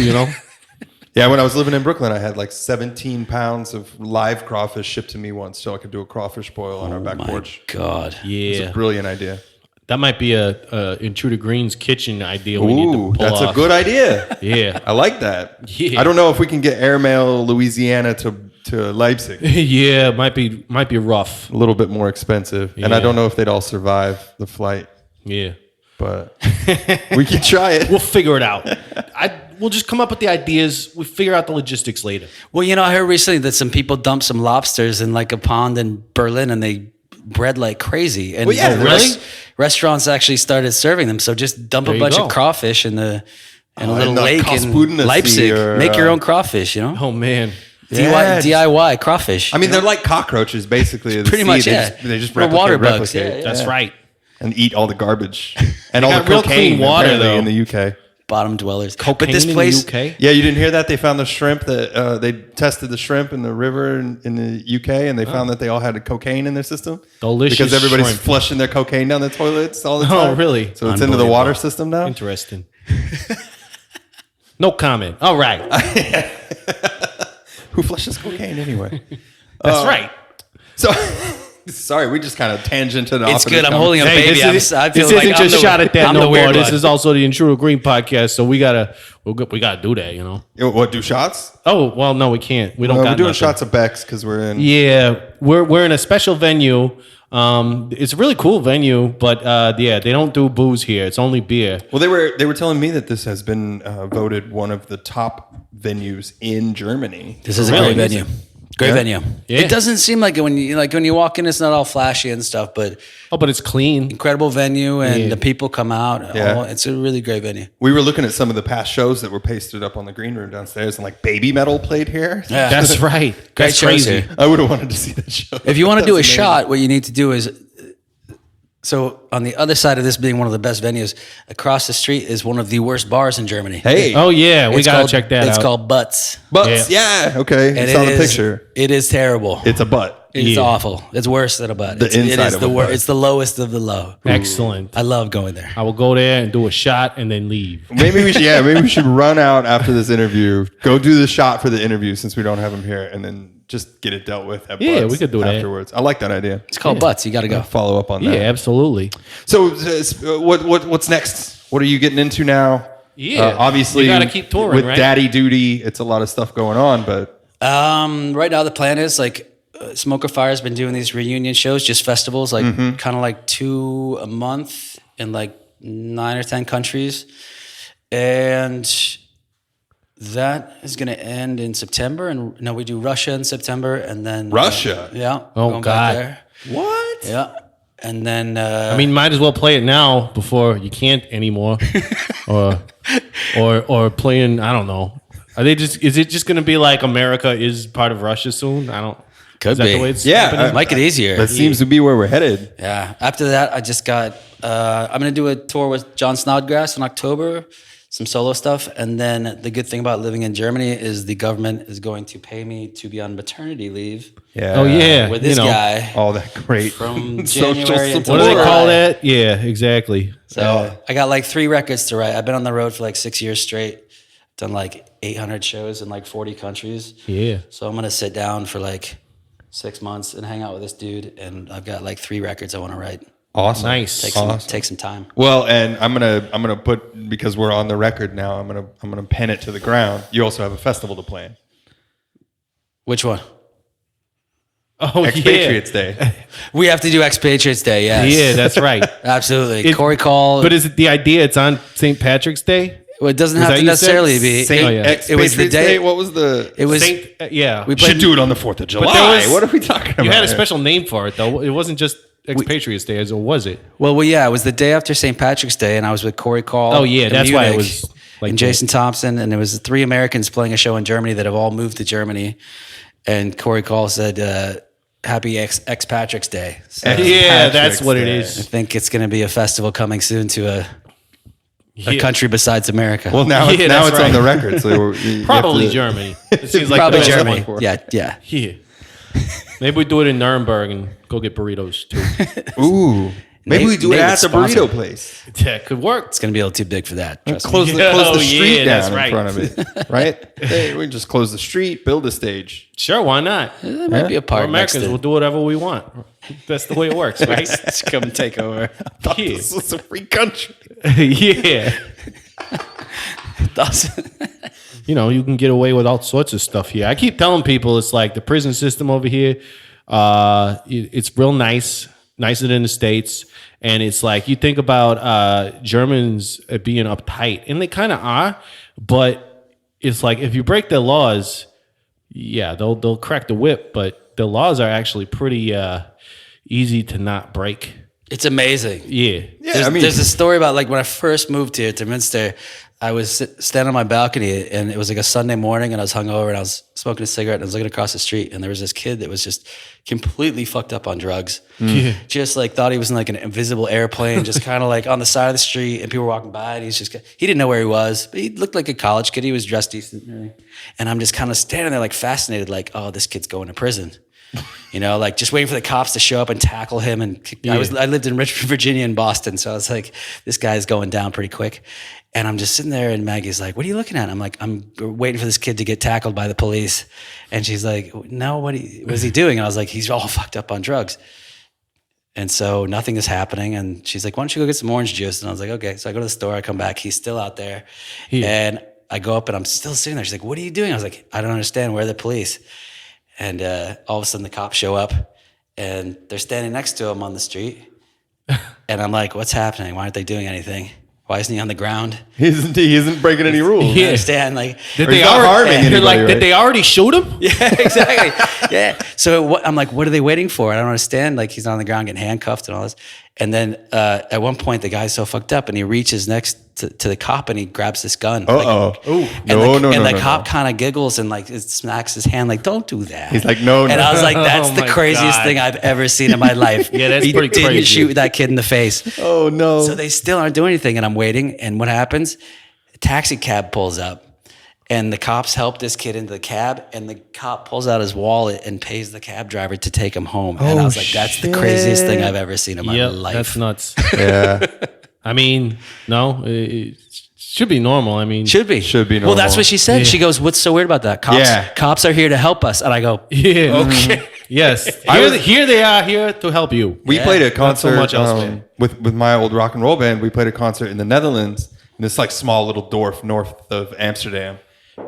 Yeah, when I was living in Brooklyn, I had like 17 pounds of live crawfish shipped to me once so I could do a crawfish boil on our back porch. God. Yeah. It was a brilliant idea. That might be a Intruder Green's kitchen idea we need to pull that's off. a good idea. Yeah. I like that. Yeah. I don't know if we can get airmail Louisiana to Leipzig. Yeah, it might be rough. A little bit more expensive. And I don't know if they'd all survive the flight. Yeah. But we can try it. We'll figure it out. We'll just come up with the ideas. We'll figure out the logistics later. Well, I heard recently that some people dumped some lobsters in like a pond in Berlin and they bred like crazy. And really? Restaurants actually started serving them. So just dump a bunch of crawfish in a little lake in Leipzig. Make your own crawfish, Oh, man. DIY crawfish. I mean, they're like cockroaches, basically. Pretty much, They just water bugs. replicate. That's right. And eat all the garbage. And all the got real cocaine clean water, though. though. In the UK. Bottom dwellers. Cocaine but this place, in the UK? Yeah, you didn't hear that? They found the shrimp that they tested the shrimp in the river in the UK, and they found that they all had cocaine in their system. Delicious because everybody's shrimp. flushing their cocaine down the toilets all the time. Oh, really? So it's into the water system now. Interesting. No comment. All right. Who flushes cocaine anyway? That's right. So. Sorry, we just kind of tangented off. It's good. I'm holding a baby. This I feel isn't like just shot at that no more. This one. is also the Intruder Green podcast, so we gotta do that, What, do shots? Oh well, no, we can't. We don't. We're got doing nothing. shots of Beck's because we're in. Yeah, we're in a special venue. It's a really cool venue, but they don't do booze here. It's only beer. Well, they were telling me that this has been voted one of the top venues in Germany. This is a great venue. Great venue. Yeah. It doesn't seem like it when you walk in, it's not all flashy and stuff, but but it's clean. Incredible venue, and the people come out. Yeah. It's a really great venue. We were looking at some of the past shows that were pasted up on the green room downstairs, and like Baby Metal played here. Yeah. That's right. Great That's shows crazy. here. I would have wanted to see that show. If you want to do a That's amazing. shot, what you need to do is, so on the other side of this being one of the best venues, across the street is one of the worst bars in Germany. Hey. Oh yeah, we gotta check that out. It's called Butts. Butts. Yeah. Okay. And It's on the picture. It is terrible. It's a butt. It's awful. It's worse than a butt. It is of a butt. It's the lowest of the low. Excellent. I love going there. I will go there and do a shot and then leave. Maybe we should run out after this interview. Go do the shot for the interview since we don't have him here, and then just get it dealt with at Butts we could do that afterwards. I like that idea. It's called Butts. You got to go. Follow up on Yeah, that. absolutely. So what's next? What are you getting into now? Yeah, obviously you gotta keep touring, with right? Daddy Duty. It's a lot of stuff going on, but Right now the plan is like Smoke of Fire has been doing these reunion shows, just festivals, like kind of like 2 a month in like 9 or 10 countries, and that is going to end in September. And no, we do Russia in September, and then Russia. Yeah. Oh, going God. back there. what? Yeah. And then I mean, might as well play it now before you can't anymore, or playing. I don't know. Is it just going to be like America is part of Russia soon? I don't. Could is that be. the way it's Yeah, happening? make it easier. That seems to be where we're headed. Yeah. After that, I just got. I'm going to do a tour with John Snodgrass in October, some solo stuff. And then the good thing about living in Germany is the government is going to pay me to be on maternity leave. Yeah. Oh yeah. With this guy. All that great from social January support. What do they call that? Yeah, exactly. So I got like 3 records to write. I've been on the road for like 6 years straight. Done like 800 shows in like 40 countries. Yeah. So I'm going to sit down for like 6 months and hang out with this dude. And I've got like 3 records I want to write. Awesome. Nice. Take some time. Well, and I'm gonna put, because we're on the record now, I'm gonna pin it to the ground. You also have a festival to plan. Which one? Oh, Expatriates Day. We have to do Expatriates Day, yes. Yeah, that's right. Absolutely. Corey Call. But is it the idea it's on St. Patrick's Day? Well, it doesn't have to necessarily be. It was the day. What was the? It was. Yeah. We should do it on the 4th of July. What are we talking about? You had a special name for it, though. It wasn't just Expatriates Day, or was it? Well, yeah, it was the day after St. Patrick's Day, and I was with Corey Call. Oh, yeah, that's why it was like and Jason Thompson, and there was 3 Americans playing a show in Germany that have all moved to Germany, and Corey Call said, "Happy Expatriates Day." So, yeah, that's what it is. I think it's going to be a festival coming soon to a country besides America. Well, now it's on the record, so probably Germany. It seems like probably Germany. Yeah. Maybe we do it in Nuremberg and go get burritos too. Ooh. Maybe we do it at the burrito place. Yeah, it could work. It's going to be a little too big for that. Close the street down right. in front of it, right? Hey, we can just close the street, build a stage. Sure, why not? There might be a park. Americans will do whatever we want. That's the way it works, right? Just come and take over. This was a free country. Yeah. You know, you can get away with all sorts of stuff here. I keep telling people it's like the prison system over here. It's real nice, nicer than the States. And it's like you think about Germans being uptight, and they kind of are. But it's like if you break their laws, yeah, they'll crack the whip. But the laws are actually pretty easy to not break. It's amazing. Yeah. There's a story about like when I first moved here to Minster, I was standing on my balcony, and it was like a Sunday morning, and I was hungover, and I was smoking a cigarette, and I was looking across the street, and there was this kid that was just completely fucked up on drugs. Just like thought he was in like an invisible airplane, just kind of like on the side of the street, and people were walking by, and he didn't know where he was, but he looked like a college kid. He was dressed decent. And I'm just kind of standing there like fascinated, like, oh, this kid's going to prison. You know, like just waiting for the cops to show up and tackle him. And I lived in Richmond, Virginia and Boston. So I was like, this guy's going down pretty quick. And I'm just sitting there, and Maggie's like, what are you looking at? I'm like, I'm waiting for this kid to get tackled by the police. And she's like, no, what is he doing? And I was like, he's all fucked up on drugs. And so nothing is happening. And she's like, why don't you go get some orange juice? And I was like, okay. So I go to the store, I come back, he's still out there. And I go up, and I'm still sitting there. She's like, what are you doing? I was like, I don't understand. Where are the police? And all of a sudden the cops show up, and they're standing next to him on the street. And I'm like, what's happening? Why aren't they doing anything? Why isn't he on the ground? He isn't breaking any rules. You understand? Like, did they already shoot him? Yeah, exactly. Yeah. So I'm like, what are they waiting for? I don't understand. Like, he's on the ground getting handcuffed and all this. And then at one point, the guy's so fucked up, and he reaches next to the cop, and he grabs this gun. And the cop kind of giggles and like it smacks his hand, like, don't do that. He's like, no. And I was like, that's the craziest thing I've ever seen in my life. Yeah, that's pretty crazy. He didn't shoot that kid in the face. Oh no. So they still aren't doing anything, and I'm waiting. And what happens? A taxi cab pulls up. And the cops help this kid into the cab, and the cop pulls out his wallet and pays the cab driver to take him home. And I was like, that's the craziest thing I've ever seen in my life. That's nuts. Yeah. I mean, no, it should be normal. I mean, should be normal. Well, that's what she said. Yeah. She goes, what's so weird about that? Cops are here to help us. And I go, yeah, okay. Yes. Here they are here to help you. We played a concert with my old rock and roll band. We played a concert in the Netherlands, in this like small little dorf north of Amsterdam.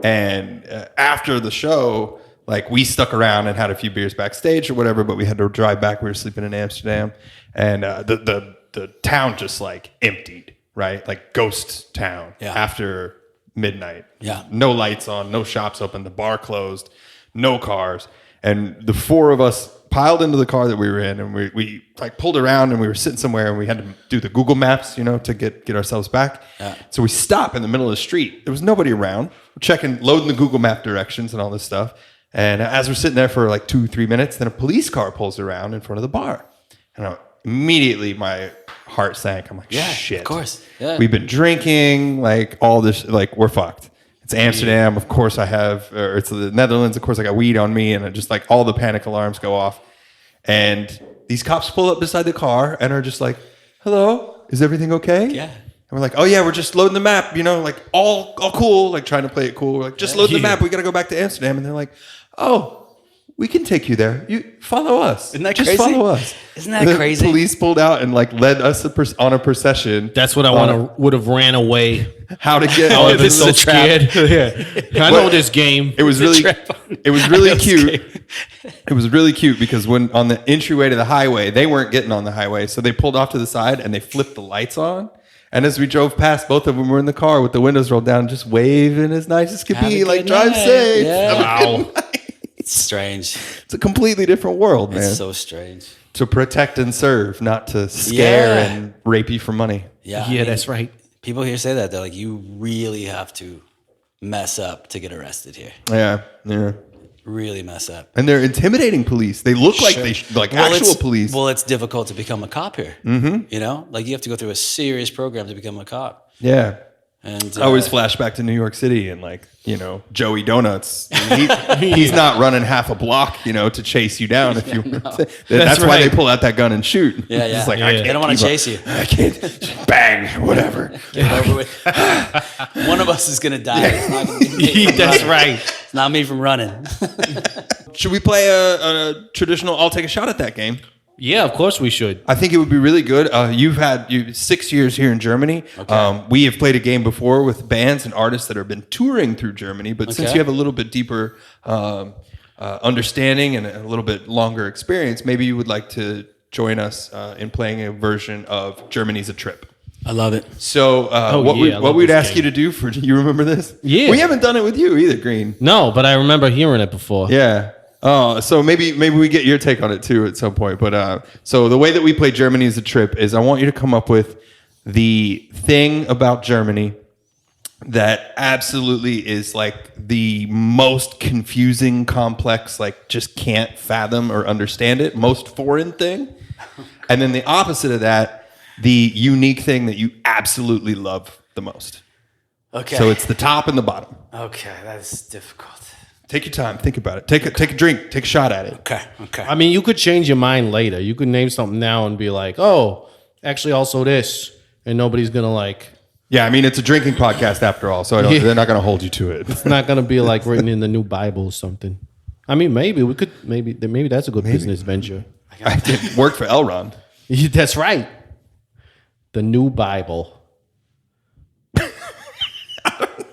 And after the show, like we stuck around and had a few beers backstage or whatever, but we had to drive back. We were sleeping in Amsterdam, and the town just like emptied, right? Like ghost town after midnight. Yeah. No lights on, no shops open, the bar closed, no cars. And the 4 of us piled into the car that we were in, and we like pulled around, and we were sitting somewhere, and we had to do the Google Maps, you know, to get ourselves back. Yeah. So we stop in the middle of the street. There was nobody around. We're loading the Google Map directions and all this stuff. And as we're sitting there for like 2-3 minutes, then a police car pulls around in front of the bar. And immediately my heart sank. I'm like, shit. Of course. Yeah. We've been drinking, like all this, like we're fucked. It's Amsterdam, of course or it's the Netherlands, of course I got weed on me, and just like all the panic alarms go off. And these cops pull up beside the car and are just like, hello, is everything okay? Yeah. And we're like, oh yeah, we're just loading the map, like all cool, like trying to play it cool. We're like, just load the map, we gotta go back to Amsterdam. And they're like, oh, we can take you there. You follow us. Isn't that just crazy? Follow us. Isn't that crazy? Police pulled out and like led us on a procession. That's what I would have ran away. How to get? I was so scared. Yeah, I know this game. It was really cute. It was really cute because when on the entryway to the highway, they weren't getting on the highway, so they pulled off to the side and they flipped the lights on. And as we drove past, both of them were in the car with the windows rolled down, just waving as nice as could be, like drive safe. Yeah. Wow. It's strange. It's a completely different world, man. It's so strange. To protect and serve, not to scare and rape you for money. Yeah. Yeah, that's right. People here say that. They're like, you really have to mess up to get arrested here. Yeah. Really mess up. And they're intimidating police. They look like actual police. Well, it's difficult to become a cop here. Mm-hmm. Like you have to go through a serious program to become a cop. Yeah. And I always flash back to New York City and Joey Donuts. He's not running half a block, to chase you down if you. No. That's why they pull out that gun and shoot. Yeah. It's like, I they don't want to chase you. I can't. Just bang, whatever. Get over with. One of us is gonna die. It's not gonna be me. That's right. It's not me from running. Should we play a traditional? I'll take a shot at that game. Yeah, of course we should. I think it would be really good. You've had 6 years here in Germany. Okay. We have played a game before with bands and artists that have been touring through Germany. But since you have a little bit deeper understanding and a little bit longer experience, maybe you would like to join us in playing a version of Germany's a Trip. I love it. So what we'd ask you to do you remember this? Yeah. We haven't done it with you either, Green. No, but I remember hearing it before. Yeah. Oh, so maybe we get your take on it too at some point. But so the way that we play Germany is a Trip is I want you to come up with the thing about Germany that absolutely is like the most confusing, complex, like just can't fathom or understand it, most foreign thing. And then the opposite of that, the unique thing that you absolutely love the most. Okay. So it's the top and the bottom. Okay, that's difficult. Take your time. Think about it. Take a drink. Take a shot at it. Okay. I mean, you could change your mind later. You could name something now and be like, oh, actually also this. And nobody's going to like... Yeah, I mean, it's a drinking podcast after all, so they're not going to hold you to it. It's not going to be like written in the new Bible or something. I mean, maybe we could... Maybe that's a good business venture. It worked for Elrond. That's right. The new Bible.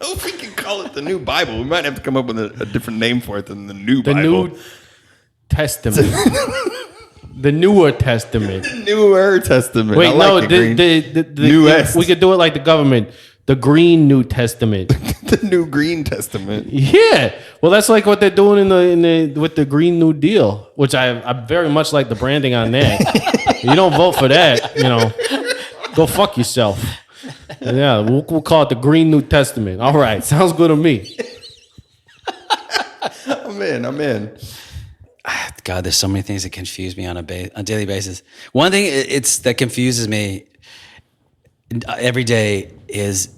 If we can call it the new Bible, we might have to come up with a different name for it than the new Bible. The New Testament. The Newer Testament. Newer Testament. Wait, no, we could do it like the government. The Green New Testament. The New Green Testament. Yeah. Well, that's like what they're doing with the Green New Deal, which I very much like the branding on that. You don't vote for that, go fuck yourself. Yeah, we'll call it the Green New Testament. All right, sounds good to me. I'm in. God, there's so many things that confuse me on a daily basis. One thing that confuses me every day is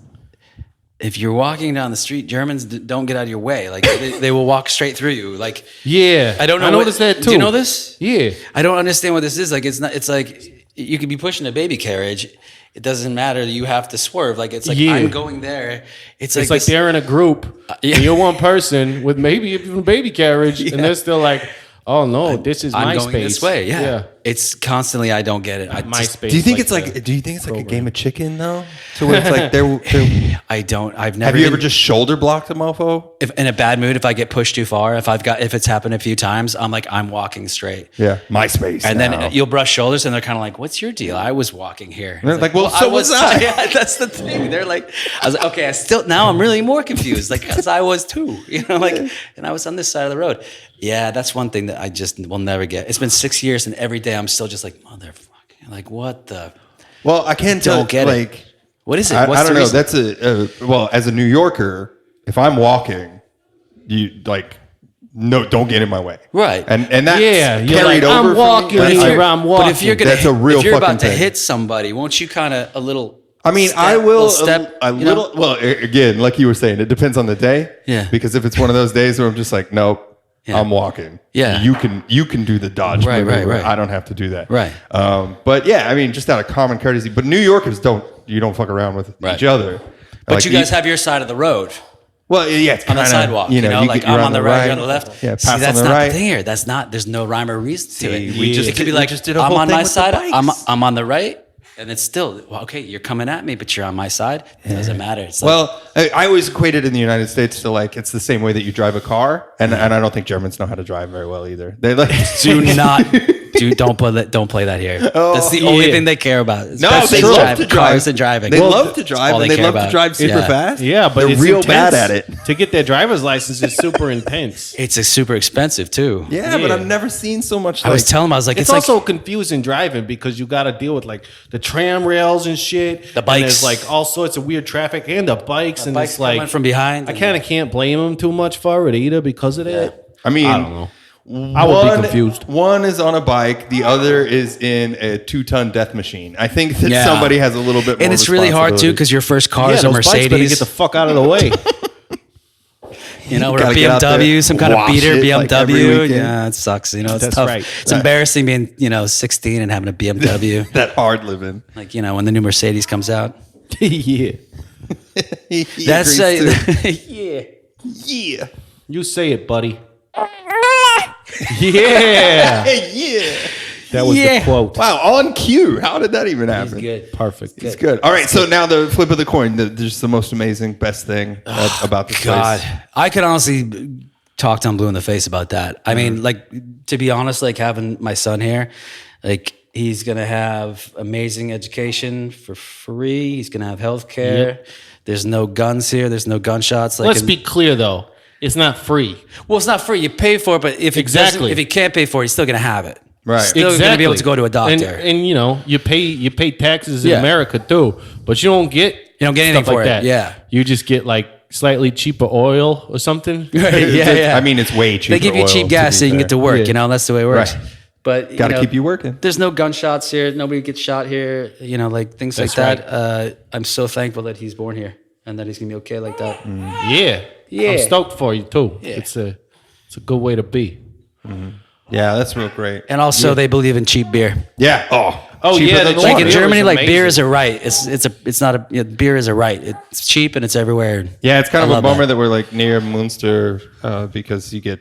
if you're walking down the street, Germans don't get out of your way. Like they will walk straight through you. Like yeah, I don't know. I noticed that too. Do you know this? Yeah, I don't understand what this is. Like it's not. It's like you could be pushing a baby carriage. It doesn't matter. You have to swerve. Like it's like I'm going there. It's like they're in a group. And you're one person with maybe even a baby carriage, and they're still like, "Oh no, this is my space." I'm going this way. Yeah. It's constantly. I don't get it. My space. Do you think it's like a game of chicken though? So where it's like they're I don't. I've never. Have you ever just shoulder blocked a mofo? If in a bad mood, if I get pushed too far, if it's happened a few times, I'm walking straight. Yeah, my space. And then you'll brush shoulders, and they're kind of like, "What's your deal?" I was walking here. And they're like, "Well, so was I." Yeah, that's the thing. They're like, I was like, okay, now I'm really more confused, like because I was too, and I was on this side of the road. Yeah, that's one thing that I just will never get. It's been 6 years, and every day I'm still just like, motherfucker, like what the? Well, I can't tell. Don't get like, it. What is it? I don't know. Reason? That's well, as a New Yorker, if I'm walking, you like no, don't get in my way. Right. And that's you're carried like, over. I'm walking. I'm walking. But if you're that's a real if you're fucking about to thing. hit somebody, won't you kind of a little? I mean, step, I will little step. Well, again, like you were saying, it depends on the day. Yeah. Because if it's one of those days where I'm just like, nope. Yeah. I'm walking. Yeah. You can do the dodge maneuver. Right. I don't have to do that. Right. But yeah, I mean, just out of common courtesy. But New Yorkers don't fuck around with each other. But like, you guys have your side of the road. Well, yeah, it's on the sidewalk. You know, like I'm on the right, you're on the left. Yeah, pass See, that's on the not right. the thing here. There's no rhyme or reason to it. It could be like, I'm on my side, I'm on the right. And it's still, well, okay, you're coming at me, but you're on my side. It doesn't matter. It's well, I always equate it in the United States to like, it's the same way that you drive a car. And I don't think Germans know how to drive very well either. They like, don't play that here. That's the only thing they care about. No, they love to drive. Cars and driving. They love to drive and they love to drive super fast. Yeah, but they're it's real intense. bad at it. To get their driver's license is super intense. It's super expensive too. Yeah, but I've never seen so much. I was telling him, I was like, it's also confusing driving because you got to deal with like the tram rails and shit. The bikes. And there's like all sorts of weird traffic and the bikes. And it's like from behind. I kind of can't blame them too much for it either because of that. I mean, I don't know. I would be confused. One is on a bike. The other is in a 2-ton death machine. I think that somebody has a little bit more. And it's really hard too because your first car is a Mercedes. Bikes get the fuck out of the way. You know, or a BMW, some kind of beater BMW. Like yeah, it sucks. You know, it's That's tough. right. It's embarrassing being, 16 and having a BMW. that hard living. Like, when the new Mercedes comes out. Yeah. That's yeah. You say it, buddy. Yeah. Yeah. That was the quote. Wow, on cue. How did that even happen? He's good. Perfect. It's good. All right, so now the flip of the coin. Just the most amazing, best thing about this place. I could honestly talk Tom Blue in the face about that. I mean, like, to be honest, like having my son here, like he's going to have amazing education for free. He's going to have healthcare. Yep. There's no guns here. There's no gunshots. Like, let's be clear though. It's not free. Well, it's not free. You pay for it, but if he can't pay for it, he's still going to have it. Right. Still going to be able to go to a doctor. And you pay taxes in America too, but you don't get anything for like it. that. Yeah. You just get like slightly cheaper oil or something. Yeah. I mean, it's way cheaper. They give you cheap gas so you can get to work. Yeah. That's the way it works. Right. But gotta keep you working. There's no gunshots here. Nobody gets shot here. Like things That's like that. I'm so thankful that he's born here and that he's gonna be okay like that. Yeah. I'm stoked for you too. Yeah. It's a good way to be. Mm-hmm. Yeah, that's real great. And also, they believe in cheap beer. Yeah. Oh yeah. Like in Germany, like beer is a right. It's not a beer is a right. It's cheap and it's everywhere. Yeah, it's kind of a bummer that we're like near Munster because you get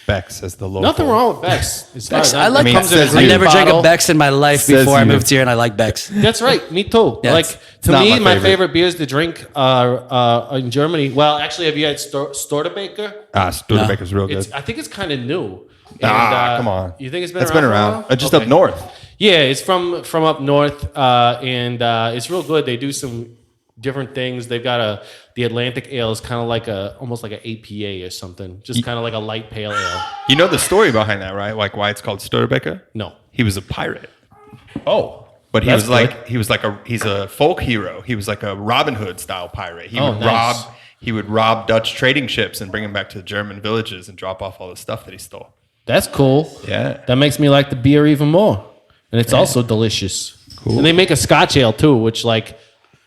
Beck's as the local. Nothing wrong with Beck's. I never drank a Beck's in my life before I moved here, and I like Beck's. That's right. Me too. Yeah, like to me, my favorite beers to drink are in Germany. Well, actually, have you had Stortebeker? Stortebeker's real good. I think it's kind of new. Come on. You think it's been around? Just up north. Yeah, it's from up north, and it's real good. They do some different things. They've got the Atlantic Ale is kind of like almost like an APA or something, just kind of like a light pale ale. You know the story behind that, right? Like why it's called Stortebeker? No, he was a pirate. Oh, but he's a folk hero. He was like a Robin Hood style pirate. He would rob Dutch trading ships and bring them back to the German villages and drop off all the stuff that he stole. That's cool. Yeah. That makes me like the beer even more. And it's also delicious. Cool. And they make a Scotch ale too, which like,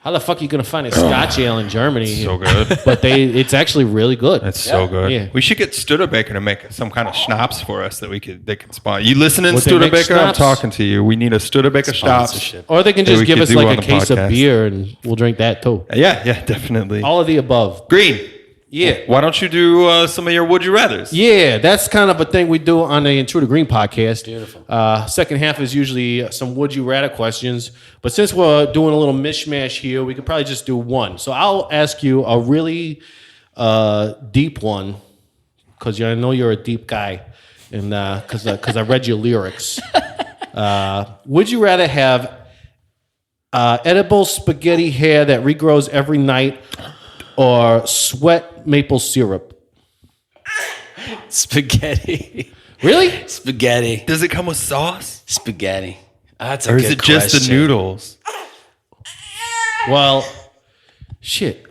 how the fuck are you going to find a Scotch ale in Germany? So good. But it's actually really good. It's so good. Yeah. We should get Studebaker to make some kind of schnapps for us that they can sponsor. You listening, Studebaker? I'm talking to you. We need a Studebaker schnapps. Or they can just give us like a case of beer and we'll drink that too. Yeah, definitely. All of the above. Green. Yeah. Why don't you do some of your Would You Rathers? Yeah, that's kind of a thing we do on the Intruder Green podcast. Beautiful. Second half is usually some Would You Rather questions. But since we're doing a little mishmash here, we could probably just do one. So I'll ask you a really deep one, because I know you're a deep guy, and because I read your lyrics. Would you rather have edible spaghetti hair that regrows every night, or sweat maple syrup? Spaghetti. Really? Spaghetti. Does it come with sauce? Spaghetti. That's a or good is it just question. the noodles? Well, shit.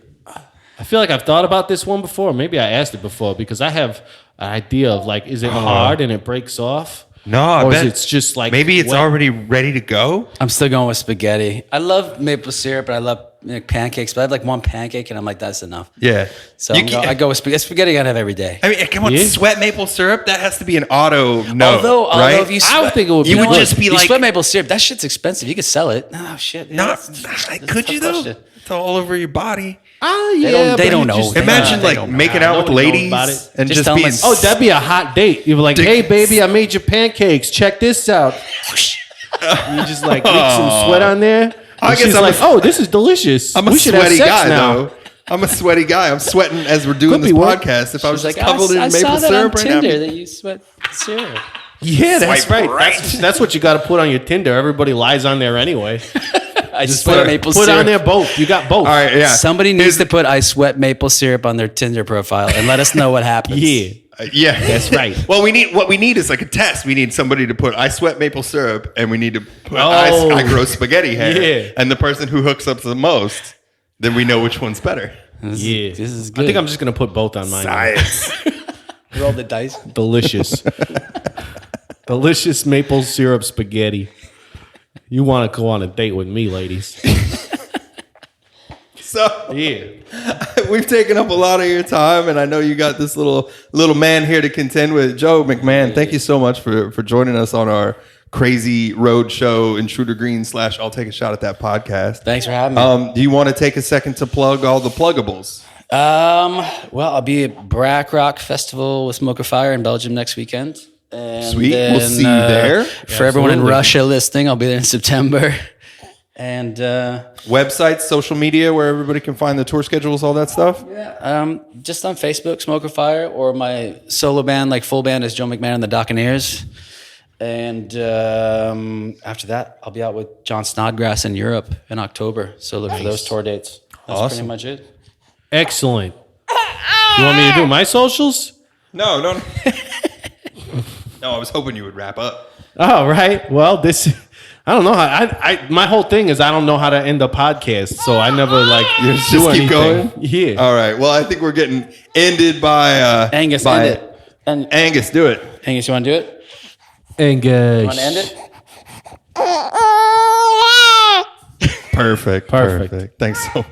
I feel like I've thought about this one before. Maybe I asked it before because I have idea of like, is it hard and it breaks off? No, or is it just like maybe it's already ready to go? I'm still going with spaghetti. I love maple syrup, but I love pancakes. But I have like one pancake, and I'm like, that's enough. Yeah. So I go with spaghetti. Spaghetti I gotta have every day. I mean, come on, sweat maple syrup? That has to be an auto no, although right? if you I would think it would be. You would just be you like, sweat maple syrup. That shit's expensive. You could sell it. Oh shit. Yeah, could you though? question. It's all over your body. Oh yeah, they don't know. Imagine like making out with ladies and just being. Oh, that'd be a hot date. You'd be like, "Hey, baby, I made your pancakes. Check this out." You just like leak some sweat on there. I guess I'm like, "Oh, this is delicious. I'm a sweaty guy though. I'm a sweaty guy. I'm sweating as we're doing this podcast. If I was like covered in maple syrup right now, that you sweat syrup. Yeah, that's right. That's what you got to put on your Tinder. Everybody lies on there anyway. I just sweat maple syrup. Put on there both. You got both. All right, yeah. Somebody needs to put "I sweat maple syrup" on their Tinder profile and let us know what happens. Yeah, that's right. Well, what we need is like a test. We need somebody to put "I sweat maple syrup" and we need to put I grow spaghetti hair. Yeah. And the person who hooks up the most, then we know which one's better. This is good. I think I'm just gonna put both on mine. Science. Roll the dice. Delicious. Delicious maple syrup spaghetti. You want to go on a date with me, ladies? So we've taken up a lot of your time, and I know you got this little man here to contend with. Joe McMahon, thank you so much for joining us on our crazy road show, Intruder Green / I'll Take a Shot at That podcast. Thanks for having me. Do you want to take a second to plug all the pluggables? Well, I'll be at Brack Rock Festival with Smoke of Fire in Belgium next weekend. And sweet. Then, we'll see you there. For everyone in Russia listening, I'll be there in September. And websites, social media, where everybody can find the tour schedules, all that stuff. Yeah, just on Facebook, Smoke of Fire, or my solo band, like full band, is Joe McMahon and the Dockeneers. And after that, I'll be out with John Snodgrass in Europe in October. So look for those tour dates. That's pretty much it. Excellent. You want me to do my socials? No. No, I was hoping you would wrap up. Oh, right. Well, I don't know how. I my whole thing is I don't know how to end a podcast, so I never you just keep anything. going. Yeah. All right. Well, I think we're getting ended by Angus. By end it. And Angus, do it. Angus, you want to do it? Angus. You want to end it? Perfect. Thanks so much.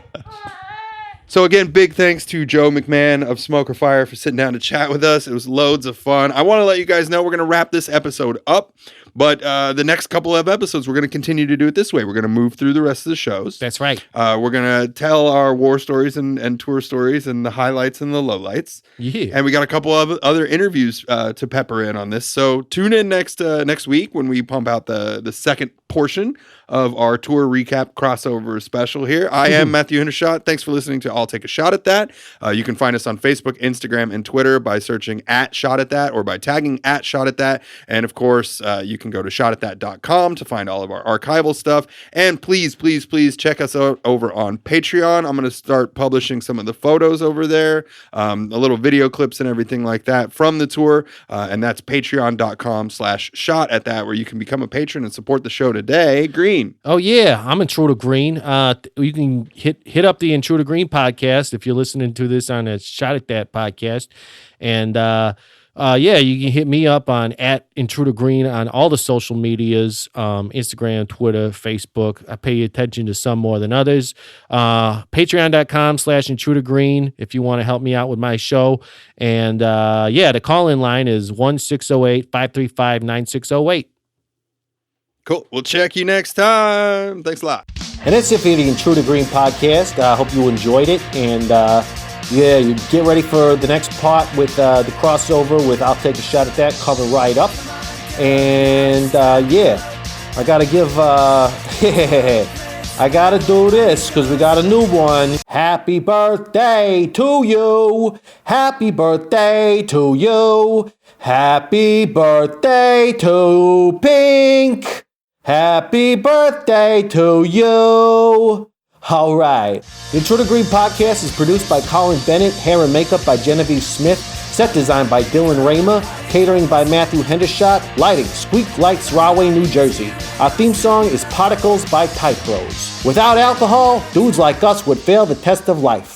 So again, big thanks to Joe McMahon of Smoke or Fire for sitting down to chat with us. It was loads of fun. I want to let you guys know we're going to wrap this episode up, but the next couple of episodes, we're going to continue to do it this way. We're going to move through the rest of the shows. That's right. We're going to tell our war stories and tour stories and the highlights and the lowlights. Yeah. And we got a couple of other interviews to pepper in on this. So tune in next week when we pump out the second portion of our tour recap crossover special here. I am Matthew Hendershot. Thanks for listening to I'll Take a Shot at That. You can find us on Facebook, Instagram, and Twitter by searching @ShotAtThat or by tagging @ShotAtThat. And of course, you can go to shotathat.com to find all of our archival stuff. And please check us out over on Patreon. I'm going to start publishing some of the photos over there, a little video clips and everything like that from the tour. And that's patreon.com/shotathat, where you can become a patron and support the show today. Green. Oh yeah, I'm Intruder Green. You can hit up the Intruder Green podcast if you're listening to this on a Shot at That podcast, and you can hit me up on @Intruder Green on all the social medias, Instagram, Twitter, Facebook. I pay attention to some more than others. Patreon.com/Intruder Green if you want to help me out with my show, and the call-in line is 1-608-535-9608. Cool. We'll check you next time. Thanks a lot. And that's it for the Intruder Green podcast. I hope you enjoyed it. And you get ready for the next part with the crossover with I'll Take a Shot at That, coming right up. And I got to give, I got to do this because we got a new one. Happy birthday to you. Happy birthday to you. Happy birthday to Pink. Happy birthday to you. All right. The Intruder Green podcast is produced by Colin Bennett, hair and makeup by Genevieve Smith, set design by Dylan Raymer, catering by Matthew Hendershot, lighting, Squeak Lights, Rahway, New Jersey. Our theme song is Particles by Type Bros. Without alcohol, dudes like us would fail the test of life.